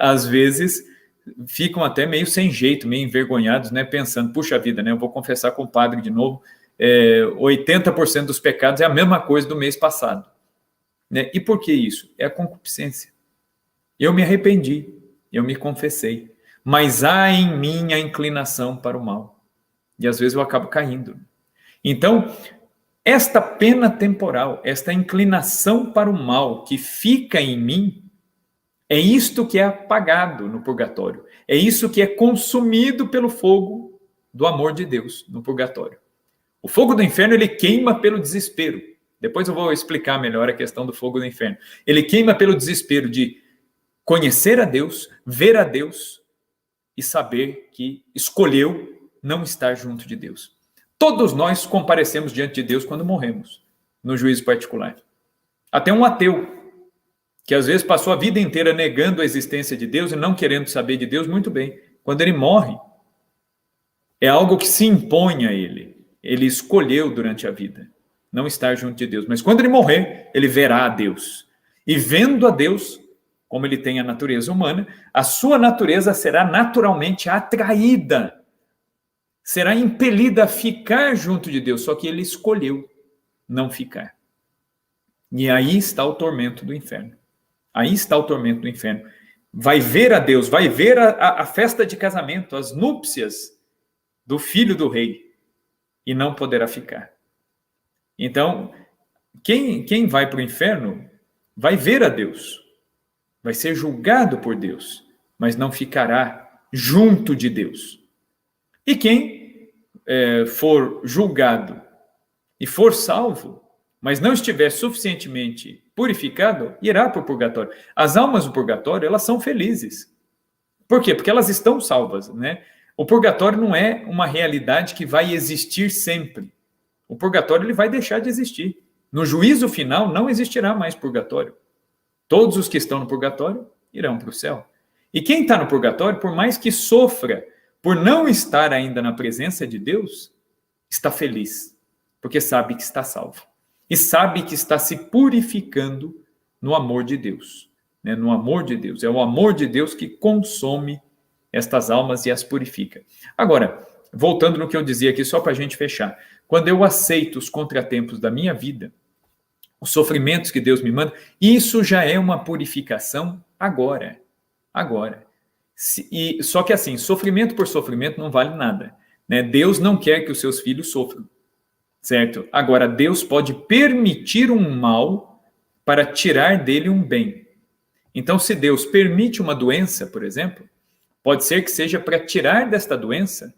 às vezes ficam até meio sem jeito, meio envergonhados, pensando, puxa vida, eu vou confessar com o padre de novo, 80% dos pecados é a mesma coisa do mês passado. E por que isso? É a concupiscência. Eu me arrependi, eu me confessei, mas há em mim a inclinação para o mal. E às vezes eu acabo caindo. Então, esta pena temporal, esta inclinação para o mal que fica em mim, é isto que é apagado no purgatório. É isso que é consumido pelo fogo do amor de Deus no purgatório. O fogo do inferno, ele queima pelo desespero. Depois eu vou explicar melhor a questão do fogo do inferno. Ele queima pelo desespero de conhecer a Deus, ver a Deus e saber que escolheu não estar junto de Deus. Todos nós comparecemos diante de Deus quando morremos, no juízo particular. Até um ateu, que às vezes passou a vida inteira negando a existência de Deus e não querendo saber de Deus, muito bem. Quando ele morre, é algo que se impõe a ele. Ele escolheu durante a vida não estar junto de Deus. Mas quando ele morrer, ele verá a Deus. E vendo a Deus, como ele tem a natureza humana, a sua natureza será naturalmente atraída, será impelida a ficar junto de Deus, só que ele escolheu não ficar. E aí está o tormento do inferno. Aí está o tormento do inferno. Vai ver a Deus, vai ver a festa de casamento, as núpcias do filho do rei, e não poderá ficar. Então, quem vai para o inferno vai ver a Deus, vai ser julgado por Deus, mas não ficará junto de Deus. E quem for julgado e for salvo, mas não estiver suficientemente purificado, irá para o purgatório. As almas do purgatório, elas são felizes. Por quê? Porque elas estão salvas, né? O purgatório não é uma realidade que vai existir sempre. O purgatório ele vai deixar de existir. No juízo final não existirá mais purgatório. Todos os que estão no purgatório irão para o céu. E quem está no purgatório, por mais que sofra por não estar ainda na presença de Deus, está feliz, porque sabe que está salvo. E sabe que está se purificando no amor de Deus. Né? No amor de Deus. É o amor de Deus que consome estas almas e as purifica. Agora, voltando no que eu dizia aqui, só para a gente fechar. Quando eu aceito os contratempos da minha vida, os sofrimentos que Deus me manda, isso já é uma purificação agora. Agora. Só que assim, sofrimento por sofrimento não vale nada. Né? Deus não quer que os seus filhos sofram. Certo? Agora, Deus pode permitir um mal para tirar dele um bem. Então, se Deus permite uma doença, por exemplo, pode ser que seja para tirar desta doença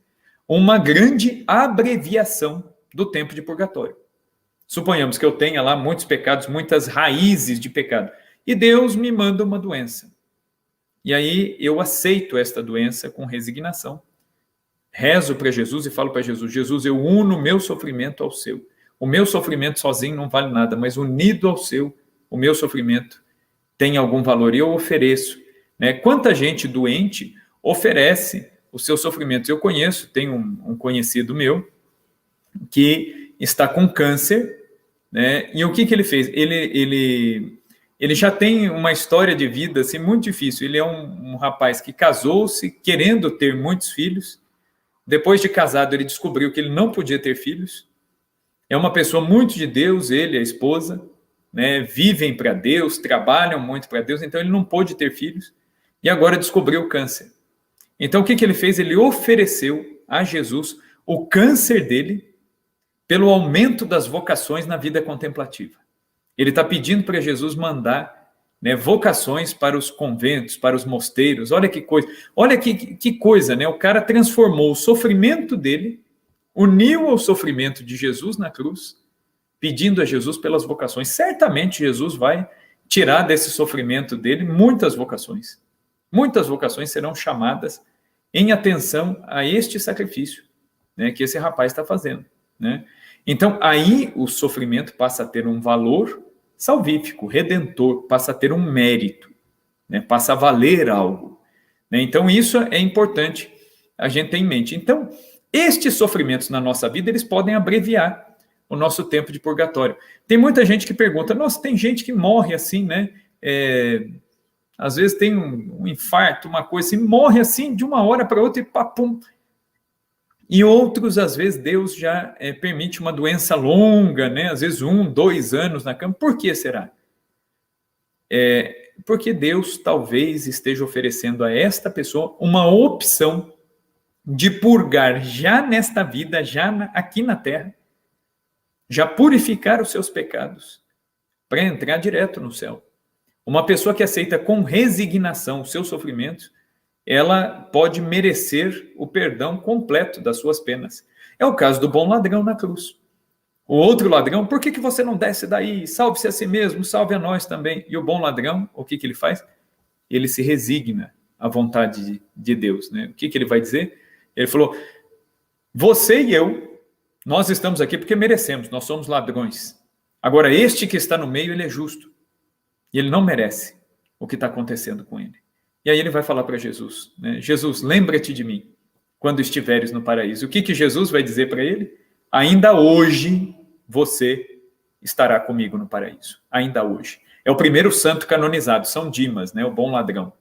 uma grande abreviação do tempo de purgatório. Suponhamos que eu tenha lá muitos pecados, muitas raízes de pecado, e Deus me manda uma doença. E aí eu aceito esta doença com resignação. Rezo para Jesus e falo para Jesus, Jesus, eu uno o meu sofrimento ao seu. O meu sofrimento sozinho não vale nada, mas unido ao seu, o meu sofrimento tem algum valor e eu ofereço. Né? Quanta gente doente oferece os seus sofrimentos. Eu conheço, tenho um conhecido meu que está com câncer, né? E o que ele fez? Ele já tem uma história de vida assim, muito difícil. Ele é um rapaz que casou-se querendo ter muitos filhos. Depois de casado, ele descobriu que ele não podia ter filhos. É uma pessoa muito de Deus, ele e a esposa, né? Vivem para Deus, trabalham muito para Deus, então ele não pôde ter filhos. E agora descobriu o câncer. Então o que ele fez? Ele ofereceu a Jesus o câncer dele pelo aumento das vocações na vida contemplativa. Ele está pedindo para Jesus mandar, né, vocações para os conventos, para os mosteiros. Olha que coisa, olha que coisa, né? O cara transformou o sofrimento dele, uniu ao sofrimento de Jesus na cruz, pedindo a Jesus pelas vocações. Certamente Jesus vai tirar desse sofrimento dele muitas vocações. Muitas vocações serão chamadas em atenção a este sacrifício, né, que esse rapaz está fazendo. Né? Então, aí o sofrimento passa a ter um valor salvífico, redentor, passa a ter um mérito, né, passa a valer algo. Né? Então, isso é importante a gente ter em mente. Então, estes sofrimentos na nossa vida, eles podem abreviar o nosso tempo de purgatório. Tem muita gente que pergunta, nossa, tem gente que morre assim, né? Às vezes tem um infarto, uma coisa assim, morre assim de uma hora para outra e papum. E outros, às vezes, Deus já permite uma doença longa, né? Às vezes 1, 2 anos na cama. Por que será? Porque Deus talvez esteja oferecendo a esta pessoa uma opção de purgar já nesta vida, aqui na Terra, já purificar os seus pecados para entrar direto no céu. Uma pessoa que aceita com resignação os seus sofrimentos, ela pode merecer o perdão completo das suas penas. É o caso do bom ladrão na cruz. O outro ladrão, por que você não desce daí? Salve-se a si mesmo, salve a nós também. E o bom ladrão, o que ele faz? Ele se resigna à vontade de Deus. Né? O que ele vai dizer? Ele falou, você e eu, Nós estamos aqui porque merecemos, nós somos ladrões. Agora, este que está no meio, ele é justo. E ele não merece o que está acontecendo com ele. E aí ele vai falar para Jesus, né? Jesus, lembra-te de mim quando estiveres no paraíso. O que Jesus vai dizer para ele? Ainda hoje você estará comigo no paraíso. Ainda hoje. É o primeiro santo canonizado, São Dimas, né? O bom ladrão.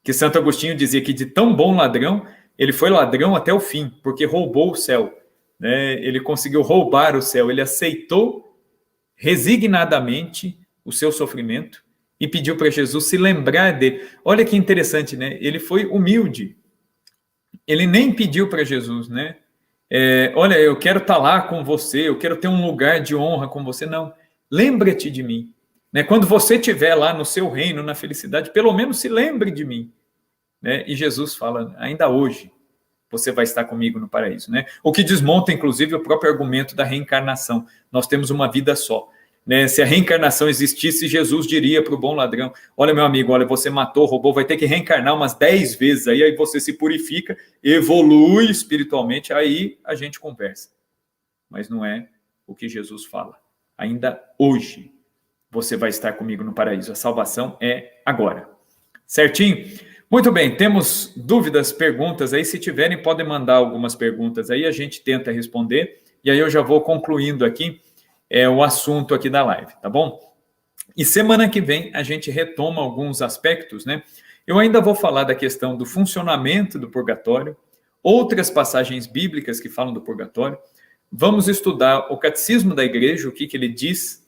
Que Santo Agostinho dizia que de tão bom ladrão, ele foi ladrão até o fim, porque roubou o céu. Né? Ele conseguiu roubar o céu, ele aceitou resignadamente o seu sofrimento e pediu para Jesus se lembrar dele. Olha que interessante, né? Ele foi humilde. Ele nem pediu para Jesus, né? Olha, eu quero estar lá com você, eu quero ter um lugar de honra com você. Não, lembra-te de mim. Né? Quando você estiver lá no seu reino, na felicidade, pelo menos se lembre de mim. Né? E Jesus fala, ainda hoje você vai estar comigo no paraíso. Né? O que desmonta, inclusive, o próprio argumento da reencarnação. Nós temos uma vida só. Né? Se a reencarnação existisse, Jesus diria para o bom ladrão, olha, meu amigo, olha, você matou, roubou, vai ter que reencarnar umas 10 vezes, aí você se purifica, evolui espiritualmente, aí a gente conversa. Mas não é o que Jesus fala. Ainda hoje você vai estar comigo no paraíso. A salvação é agora. Certinho? Muito bem, temos dúvidas, perguntas aí? Se tiverem, podem mandar algumas perguntas aí, a gente tenta responder, e aí eu já vou concluindo aqui o assunto aqui da live, tá bom? E semana que vem a gente retoma alguns aspectos, né? Eu ainda vou falar da questão do funcionamento do purgatório, outras passagens bíblicas que falam do purgatório, vamos estudar o catecismo da igreja, o que ele diz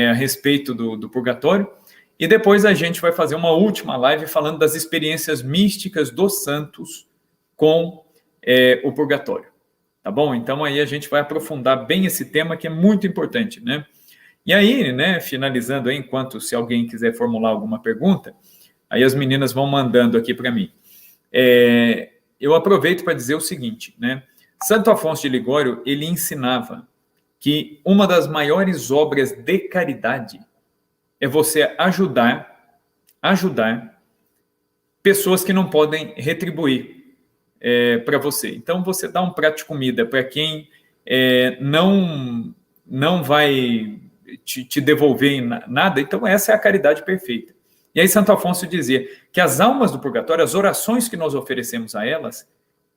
a respeito do purgatório, e depois a gente vai fazer uma última live falando das experiências místicas dos santos com o purgatório. Tá bom? Então aí a gente vai aprofundar bem esse tema que é muito importante, né? E aí, né, finalizando aí, enquanto se alguém quiser formular alguma pergunta, aí as meninas vão mandando aqui para mim. Eu aproveito para dizer o seguinte, né? Santo Afonso de Ligório, ele ensinava que uma das maiores obras de caridade é você ajudar pessoas que não podem retribuir para você. Então, você dá um prato de comida para quem não vai te devolver nada, então essa é a caridade perfeita. E aí Santo Afonso dizia que as almas do purgatório, as orações que nós oferecemos a elas,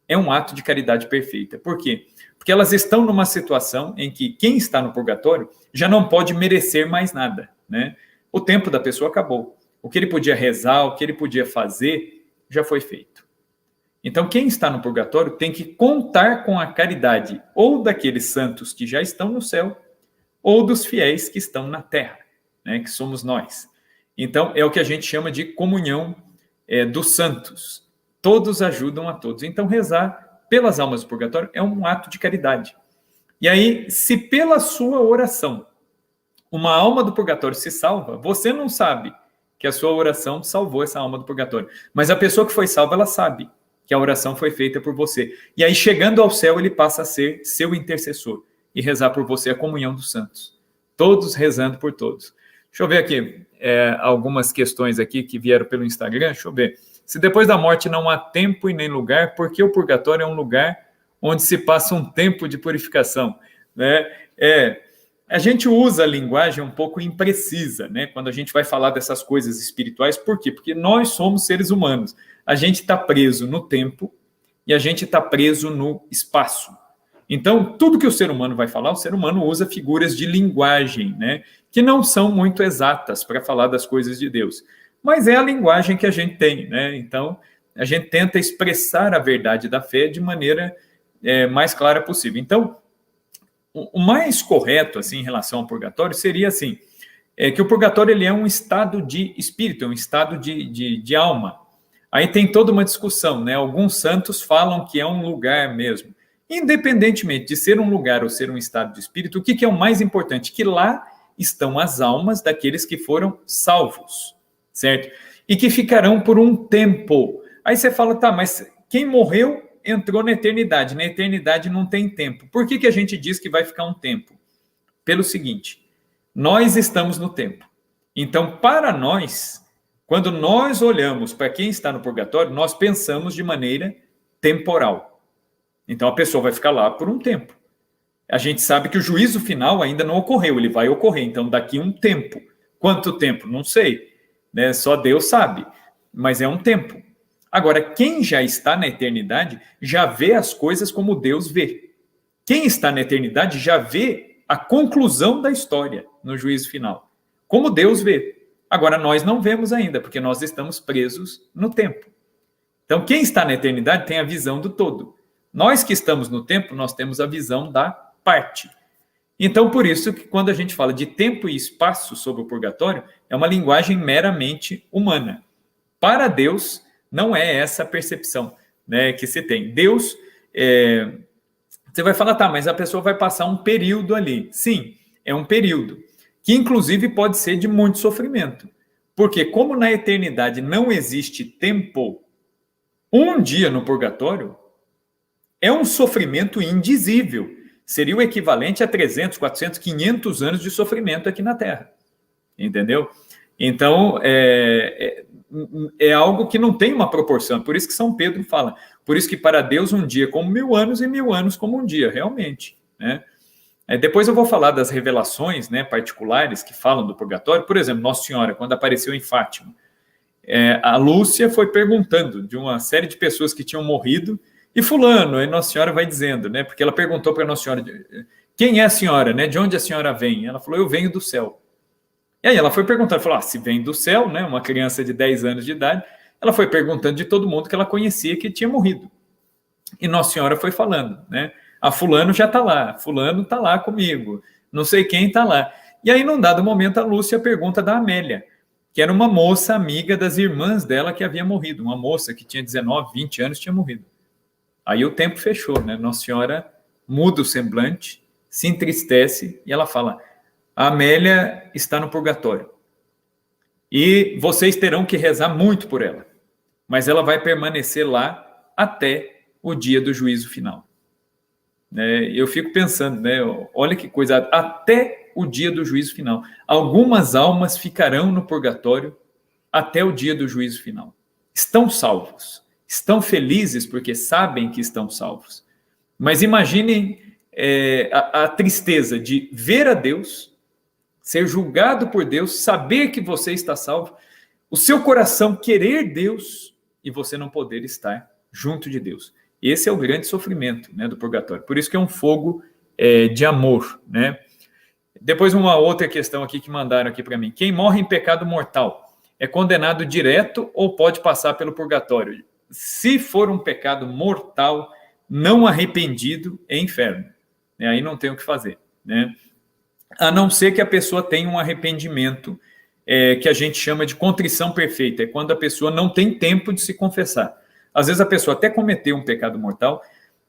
é um ato de caridade perfeita. Por quê? Porque elas estão numa situação em que quem está no purgatório já não pode merecer mais nada, né? O tempo da pessoa acabou. O que ele podia rezar, o que ele podia fazer, já foi feito. Então, quem está no purgatório tem que contar com a caridade ou daqueles santos que já estão no céu, ou dos fiéis que estão na terra, né, que somos nós. Então, é o que a gente chama de comunhão dos santos. Todos ajudam a todos. Então, rezar pelas almas do purgatório é um ato de caridade. E aí, se pela sua oração uma alma do purgatório se salva, você não sabe que a sua oração salvou essa alma do purgatório. Mas a pessoa que foi salva, ela sabe que a oração foi feita por você. E aí, chegando ao céu, ele passa a ser seu intercessor e rezar por você a comunhão dos santos. Todos rezando por todos. Deixa eu ver aqui algumas questões aqui que vieram pelo Instagram. Deixa eu ver. Se depois da morte não há tempo e nem lugar, por que o purgatório é um lugar onde se passa um tempo de purificação? Né? A gente usa a linguagem um pouco imprecisa, né? Quando a gente vai falar dessas coisas espirituais. Por quê? Porque nós somos seres humanos. A gente está preso no tempo e a gente está preso no espaço. Então, tudo que o ser humano vai falar, o ser humano usa figuras de linguagem, né, que não são muito exatas para falar das coisas de Deus. Mas é a linguagem que a gente tem, né? Então, a gente tenta expressar a verdade da fé de maneira mais clara possível. Então, o mais correto, assim, em relação ao purgatório, seria assim, que o purgatório ele é um estado de espírito, é um estado de alma. Aí tem toda uma discussão, né? Alguns santos falam que é um lugar mesmo. Independentemente de ser um lugar ou ser um estado de espírito, o que é o mais importante? Que lá estão as almas daqueles que foram salvos, certo? E que ficarão por um tempo. Aí você fala, tá, mas quem morreu entrou na eternidade. Na eternidade não tem tempo. Por que a gente diz que vai ficar um tempo? Pelo seguinte, nós estamos no tempo. Então, para nós, quando nós olhamos para quem está no purgatório, nós pensamos de maneira temporal. Então, a pessoa vai ficar lá por um tempo. A gente sabe que o juízo final ainda não ocorreu, ele vai ocorrer, então daqui um tempo. Quanto tempo? Não sei, né? Só Deus sabe, mas é um tempo. Agora, quem já está na eternidade já vê as coisas como Deus vê. Quem está na eternidade já vê a conclusão da história no juízo final, como Deus vê. Agora, nós não vemos ainda, porque nós estamos presos no tempo. Então, quem está na eternidade tem a visão do todo. Nós que estamos no tempo, nós temos a visão da parte. Então, por isso que quando a gente fala de tempo e espaço sobre o purgatório, é uma linguagem meramente humana. Para Deus, não é essa a percepção, né, que se tem. Deus, você vai falar, tá, mas a pessoa vai passar um período ali. Sim, é um período, que inclusive pode ser de muito sofrimento. Porque como na eternidade não existe tempo, um dia no purgatório é um sofrimento indizível. Seria o equivalente a 300, 400, 500 anos de sofrimento aqui na Terra. Entendeu? Então, é algo que não tem uma proporção. Por isso que São Pedro fala. Por isso que para Deus um dia como 1000 anos e 1000 anos como um dia, realmente. Né? Depois eu vou falar das revelações, né, particulares que falam do purgatório. Por exemplo, Nossa Senhora, quando apareceu em Fátima, a Lúcia foi perguntando de uma série de pessoas que tinham morrido, e fulano, aí Nossa Senhora vai dizendo, né, porque ela perguntou para Nossa Senhora, quem é a senhora, né, de onde a senhora vem? Ela falou, eu venho do céu. E aí ela foi perguntando, falou, se vem do céu, né, uma criança de 10 anos de idade, ela foi perguntando de todo mundo que ela conhecia que tinha morrido. E Nossa Senhora foi falando, né, fulano já está lá, fulano está lá comigo, não sei quem está lá. E aí, num dado momento, a Lúcia pergunta da Amélia, que era uma moça amiga das irmãs dela que havia morrido, uma moça que tinha 19, 20 anos, tinha morrido. Aí o tempo fechou, né? Nossa Senhora muda o semblante, se entristece e ela fala, a Amélia está no purgatório e vocês terão que rezar muito por ela, mas ela vai permanecer lá até o dia do juízo final. Eu fico pensando, né? Olha que coisa, até o dia do juízo final. Algumas almas ficarão no purgatório até o dia do juízo final. Estão salvos. Estão felizes porque sabem que estão salvos. Mas imaginem a tristeza de ver a Deus, ser julgado por Deus, saber que você está salvo, o seu coração querer Deus e você não poder estar junto de Deus. Esse é o grande sofrimento, né, do purgatório. Por isso que é um fogo de amor. Né? Depois uma outra questão aqui que mandaram aqui para mim. Quem morre em pecado mortal é condenado direto ou pode passar pelo purgatório? Se for um pecado mortal, não arrependido, é inferno. Aí não tem o que fazer. Né? A não ser que a pessoa tenha um arrependimento que a gente chama de contrição perfeita. É quando a pessoa não tem tempo de se confessar. Às vezes a pessoa até cometeu um pecado mortal,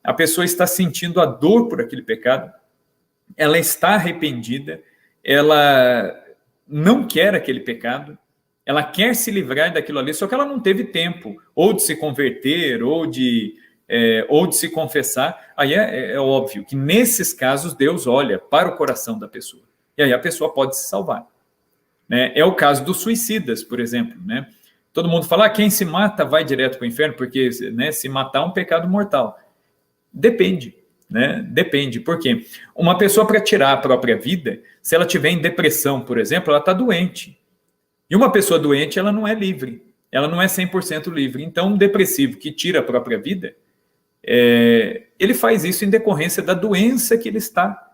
a pessoa está sentindo a dor por aquele pecado, ela está arrependida, ela não quer aquele pecado, ela quer se livrar daquilo ali, só que ela não teve tempo, ou de se converter, ou de se confessar. Aí é óbvio que nesses casos Deus olha para o coração da pessoa, e aí a pessoa pode se salvar. Né? É o caso dos suicidas, por exemplo. Né? Todo mundo fala, quem se mata vai direto para o inferno, porque, né, se matar é um pecado mortal. Depende. Né? Depende, por quê? Uma pessoa, para tirar a própria vida, se ela tiver em depressão, por exemplo, ela está doente. E uma pessoa doente, ela não é livre, ela não é 100% livre. Então, um depressivo que tira a própria vida, ele faz isso em decorrência da doença que ele está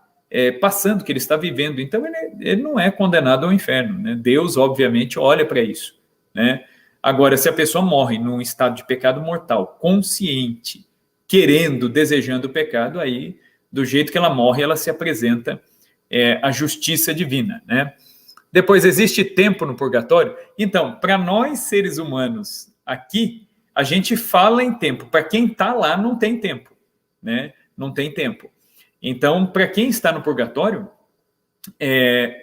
passando, que ele está vivendo. Então, ele não é condenado ao inferno. Né? Deus, obviamente, olha para isso. Né? Agora, se a pessoa morre num estado de pecado mortal, consciente, querendo, desejando o pecado, aí, do jeito que ela morre, ela se apresenta à justiça divina. Né? Depois, existe tempo no purgatório? Então, para nós, seres humanos, aqui, a gente fala em tempo. Para quem está lá, não tem tempo. Né? Não tem tempo. Então, para quem está no purgatório,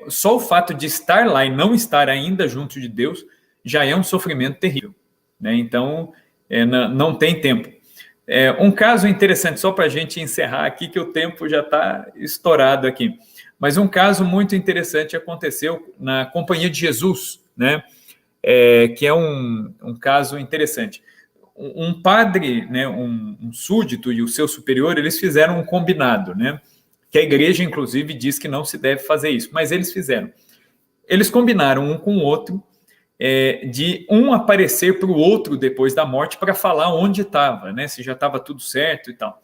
só o fato de estar lá e não estar ainda junto de Deus já é um sofrimento terrível. Né? Então, não tem tempo. Um caso interessante, só para a gente encerrar aqui, que o tempo já está estourado aqui, mas um caso muito interessante aconteceu na Companhia de Jesus, né? Que é um caso interessante. Um padre, né, um súdito e o seu superior, eles fizeram um combinado. Né? que a igreja, inclusive, diz que não se deve fazer isso, mas eles fizeram. Eles combinaram um com o outro, de um aparecer para o outro depois da morte para falar onde estava, né, se já estava tudo certo e tal.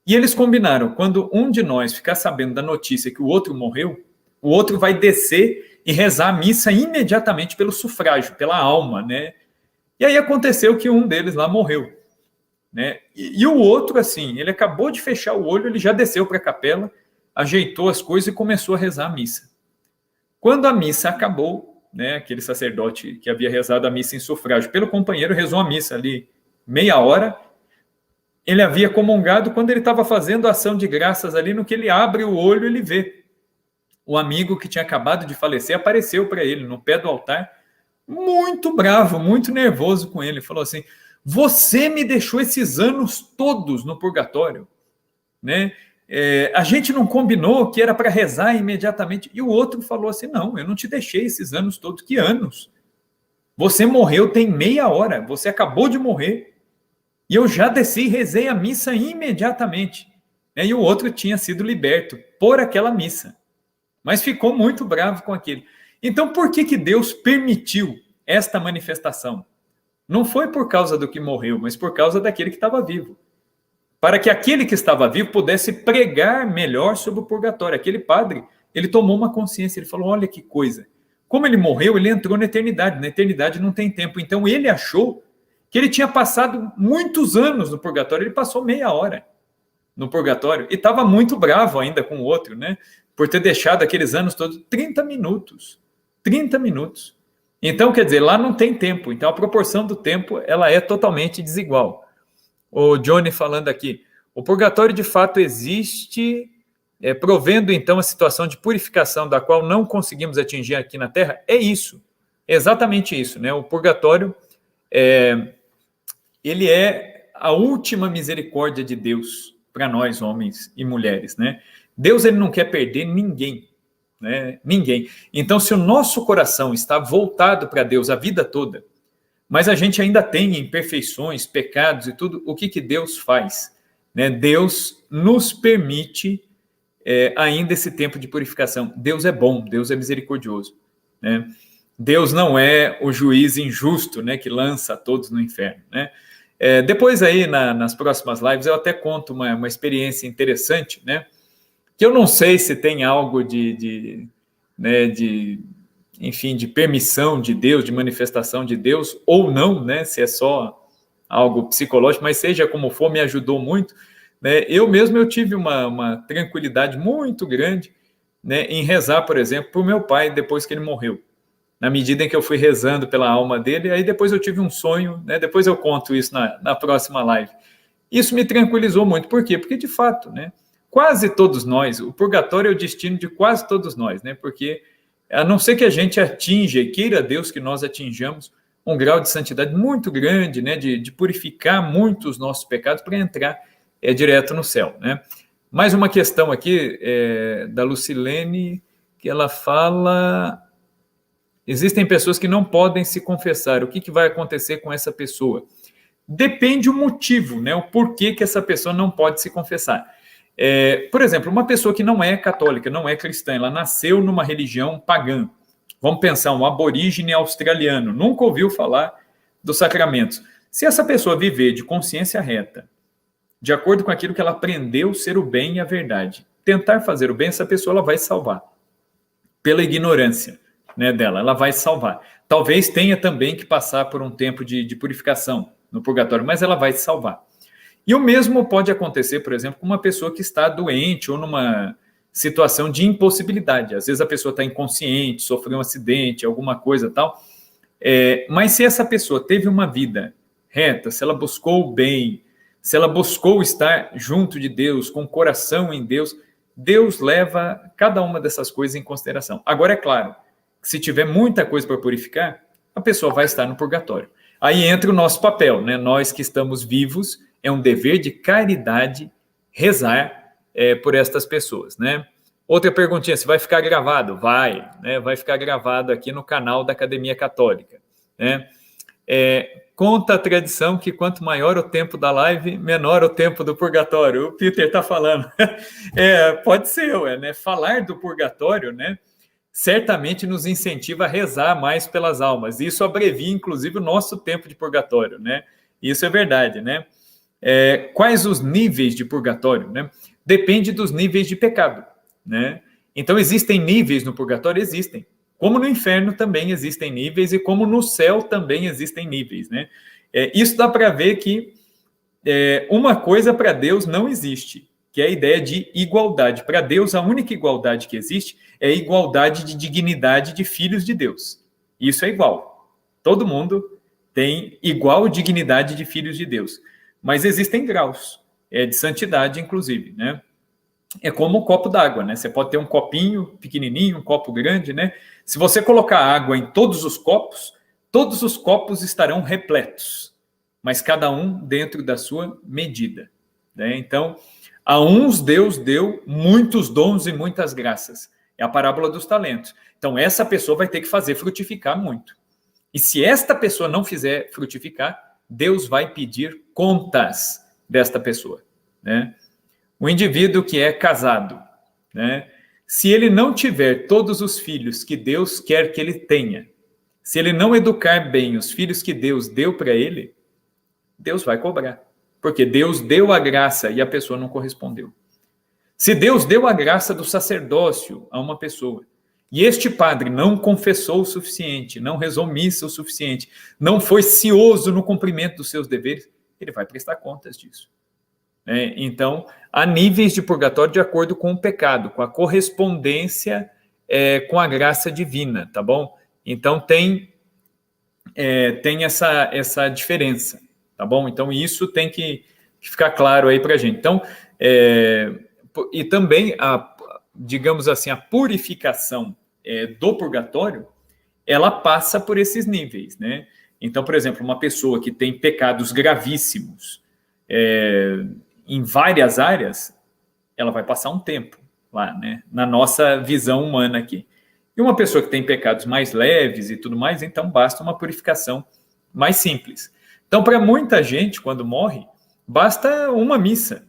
E eles combinaram, quando um de nós ficar sabendo da notícia que o outro morreu, o outro vai descer e rezar a missa imediatamente pelo sufrágio, pela alma, né? E aí aconteceu que um deles lá morreu, né? E o outro, assim, ele acabou de fechar o olho, ele já desceu para a capela, ajeitou as coisas e começou a rezar a missa. Quando a missa acabou, né, aquele sacerdote que havia rezado a missa em sufrágio pelo companheiro rezou a missa ali meia hora. Ele havia comungado quando ele estava fazendo a ação de graças ali, no que ele abre o olho, ele vê o amigo que tinha acabado de falecer apareceu para ele no pé do altar, muito bravo, muito nervoso com ele. Falou assim: você me deixou esses anos todos no purgatório, né? A gente não combinou que era para rezar imediatamente. E o outro falou assim: não, eu não te deixei esses anos todos. Que anos? Você morreu tem meia hora, você acabou de morrer. E eu já desci e rezei a missa imediatamente. E o outro tinha sido liberto por aquela missa. Mas ficou muito bravo com aquilo. Então, por que Deus permitiu esta manifestação? Não foi por causa do que morreu, mas por causa daquele que estava vivo. Para que aquele que estava vivo pudesse pregar melhor sobre o purgatório. Aquele padre, ele tomou uma consciência, ele falou: olha que coisa. Como ele morreu, ele entrou na eternidade. Na eternidade não tem tempo. Então, ele achou que ele tinha passado muitos anos no purgatório. Ele passou meia hora no purgatório e estava muito bravo ainda com o outro, né? Por ter deixado aqueles anos todos, 30 minutos. 30 minutos. Então, quer dizer, lá não tem tempo. Então, a proporção do tempo, ela é totalmente desigual. O Johnny falando aqui, o purgatório de fato existe, provendo então a situação de purificação da qual não conseguimos atingir aqui na Terra. É isso, exatamente isso, né? O purgatório, ele é a última misericórdia de Deus para nós, homens e mulheres, né? Deus, ele não quer perder ninguém, né? Ninguém. Então, se o nosso coração está voltado para Deus a vida toda, mas a gente ainda tem imperfeições, pecados e tudo, o que Deus faz? Né? Deus nos permite ainda esse tempo de purificação. Deus é bom, Deus é misericordioso, né? Deus não é o juiz injusto, né, que lança todos no inferno, né? Depois aí, nas próximas lives, eu até conto uma experiência interessante, né? Que eu não sei se tem algo enfim, de permissão de Deus, de manifestação de Deus, ou não, né? Se é só algo psicológico, mas seja como for, me ajudou muito, né? Eu tive uma tranquilidade muito grande, né, em rezar, por exemplo, para o meu pai depois que ele morreu. Na medida em que eu fui rezando pela alma dele, aí depois eu tive um sonho, né? Depois eu conto isso na próxima live. Isso me tranquilizou muito. Por quê? Porque, de fato, né, quase todos nós, o purgatório é o destino de quase todos nós, né? Porque, a não ser que a gente atinja, e queira Deus que nós atinjamos, um grau de santidade muito grande, né? De purificar muito os nossos pecados para entrar direto no céu, né? Mais uma questão aqui da Lucilene, que ela fala: existem pessoas que não podem se confessar. O que vai acontecer com essa pessoa? Depende o motivo, né? O porquê que essa pessoa não pode se confessar. Por exemplo, uma pessoa que não é católica, não é cristã, ela nasceu numa religião pagã. Vamos pensar, um aborígene australiano, nunca ouviu falar dos sacramentos. Se essa pessoa viver de consciência reta, de acordo com aquilo que ela aprendeu ser o bem e a verdade, tentar fazer o bem, essa pessoa ela vai salvar. Pela ignorância, né, dela, ela vai salvar. Talvez tenha também que passar por um tempo de purificação no purgatório, mas ela vai se salvar. E o mesmo pode acontecer, por exemplo, com uma pessoa que está doente ou numa situação de impossibilidade. Às vezes a pessoa está inconsciente, sofreu um acidente, alguma coisa tal. Mas se essa pessoa teve uma vida reta, se ela buscou o bem, se ela buscou estar junto de Deus, com o coração em Deus, Deus leva cada uma dessas coisas em consideração. Agora, é claro, que se tiver muita coisa para purificar, a pessoa vai estar no purgatório. Aí entra o nosso papel, né? Nós que estamos vivos, é um dever de caridade rezar por estas pessoas, né? Outra perguntinha, se vai ficar gravado? Vai, né? Vai ficar gravado aqui no canal da Academia Católica, né? Conta a tradição que quanto maior o tempo da live, menor o tempo do purgatório. O Peter está falando. Pode ser, né? Falar do purgatório, né, certamente nos incentiva a rezar mais pelas almas. Isso abrevia, inclusive, o nosso tempo de purgatório, né? Isso é verdade, né? Quais os níveis de purgatório, né? Depende dos níveis de pecado, né? Então, existem níveis no purgatório? Existem. Como no inferno também existem níveis e como no céu também existem níveis, né? Isso dá para ver que uma coisa para Deus não existe, que é a ideia de igualdade. Para Deus, a única igualdade que existe é a igualdade de dignidade de filhos de Deus. Isso é igual. Todo mundo tem igual dignidade de filhos de Deus. Mas existem graus, de santidade, inclusive, né? É como um copo d'água, né? Você pode ter um copinho pequenininho, um copo grande, né? Se você colocar água em todos os copos estarão repletos, mas cada um dentro da sua medida, né? Então, a uns Deus deu muitos dons e muitas graças. É a parábola dos talentos. Então, essa pessoa vai ter que fazer frutificar muito. E se esta pessoa não fizer frutificar, Deus vai pedir contas desta pessoa, né? O indivíduo que é casado, né? Se ele não tiver todos os filhos que Deus quer que ele tenha, se ele não educar bem os filhos que Deus deu para ele, Deus vai cobrar. Porque Deus deu a graça e a pessoa não correspondeu. Se Deus deu a graça do sacerdócio a uma pessoa, e este padre não confessou o suficiente, não rezou missa o suficiente, não foi cioso no cumprimento dos seus deveres, ele vai prestar contas disso. Então, há níveis de purgatório de acordo com o pecado, com a correspondência com a graça divina, tá bom? Então, tem essa diferença, tá bom? Então, isso tem que ficar claro aí para a gente. Então, e também, digamos assim, a purificação do purgatório, ela passa por esses níveis, né? Então, por exemplo, uma pessoa que tem pecados gravíssimos, em várias áreas, ela vai passar um tempo lá, né? Na nossa visão humana aqui. E uma pessoa que tem pecados mais leves e tudo mais, então basta uma purificação mais simples. Então, para muita gente, quando morre, basta uma missa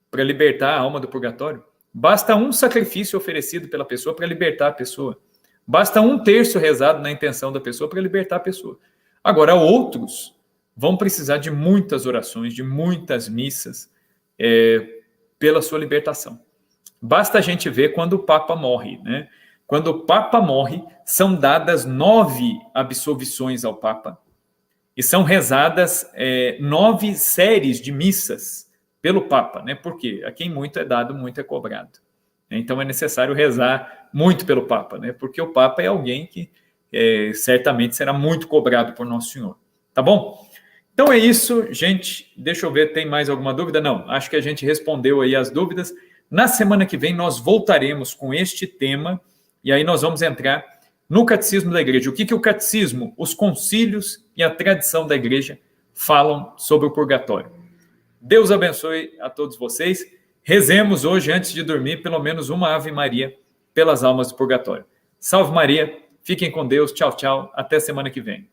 para libertar a alma do purgatório. Basta um sacrifício oferecido pela pessoa para libertar a pessoa. Basta um terço rezado na intenção da pessoa para libertar a pessoa. Agora, outros vão precisar de muitas orações, de muitas missas, pela sua libertação. Basta a gente ver quando o Papa morre, né? Quando o Papa morre, são dadas 9 absolvições ao Papa e são rezadas 9 séries de missas pelo Papa, né? Porque a quem muito é dado, muito é cobrado. Então é necessário rezar muito pelo Papa, né? Porque o Papa é alguém que certamente será muito cobrado por Nosso Senhor. Tá bom? Então é isso, gente. Deixa eu ver, tem mais alguma dúvida? Não, acho que a gente respondeu aí as dúvidas. Na semana que vem nós voltaremos com este tema e aí nós vamos entrar no Catecismo da Igreja. O que o Catecismo, os concílios e a tradição da Igreja falam sobre o purgatório. Deus abençoe a todos vocês. Rezemos hoje, antes de dormir, pelo menos uma Ave Maria pelas almas do purgatório. Salve Maria, fiquem com Deus, tchau, tchau, até semana que vem.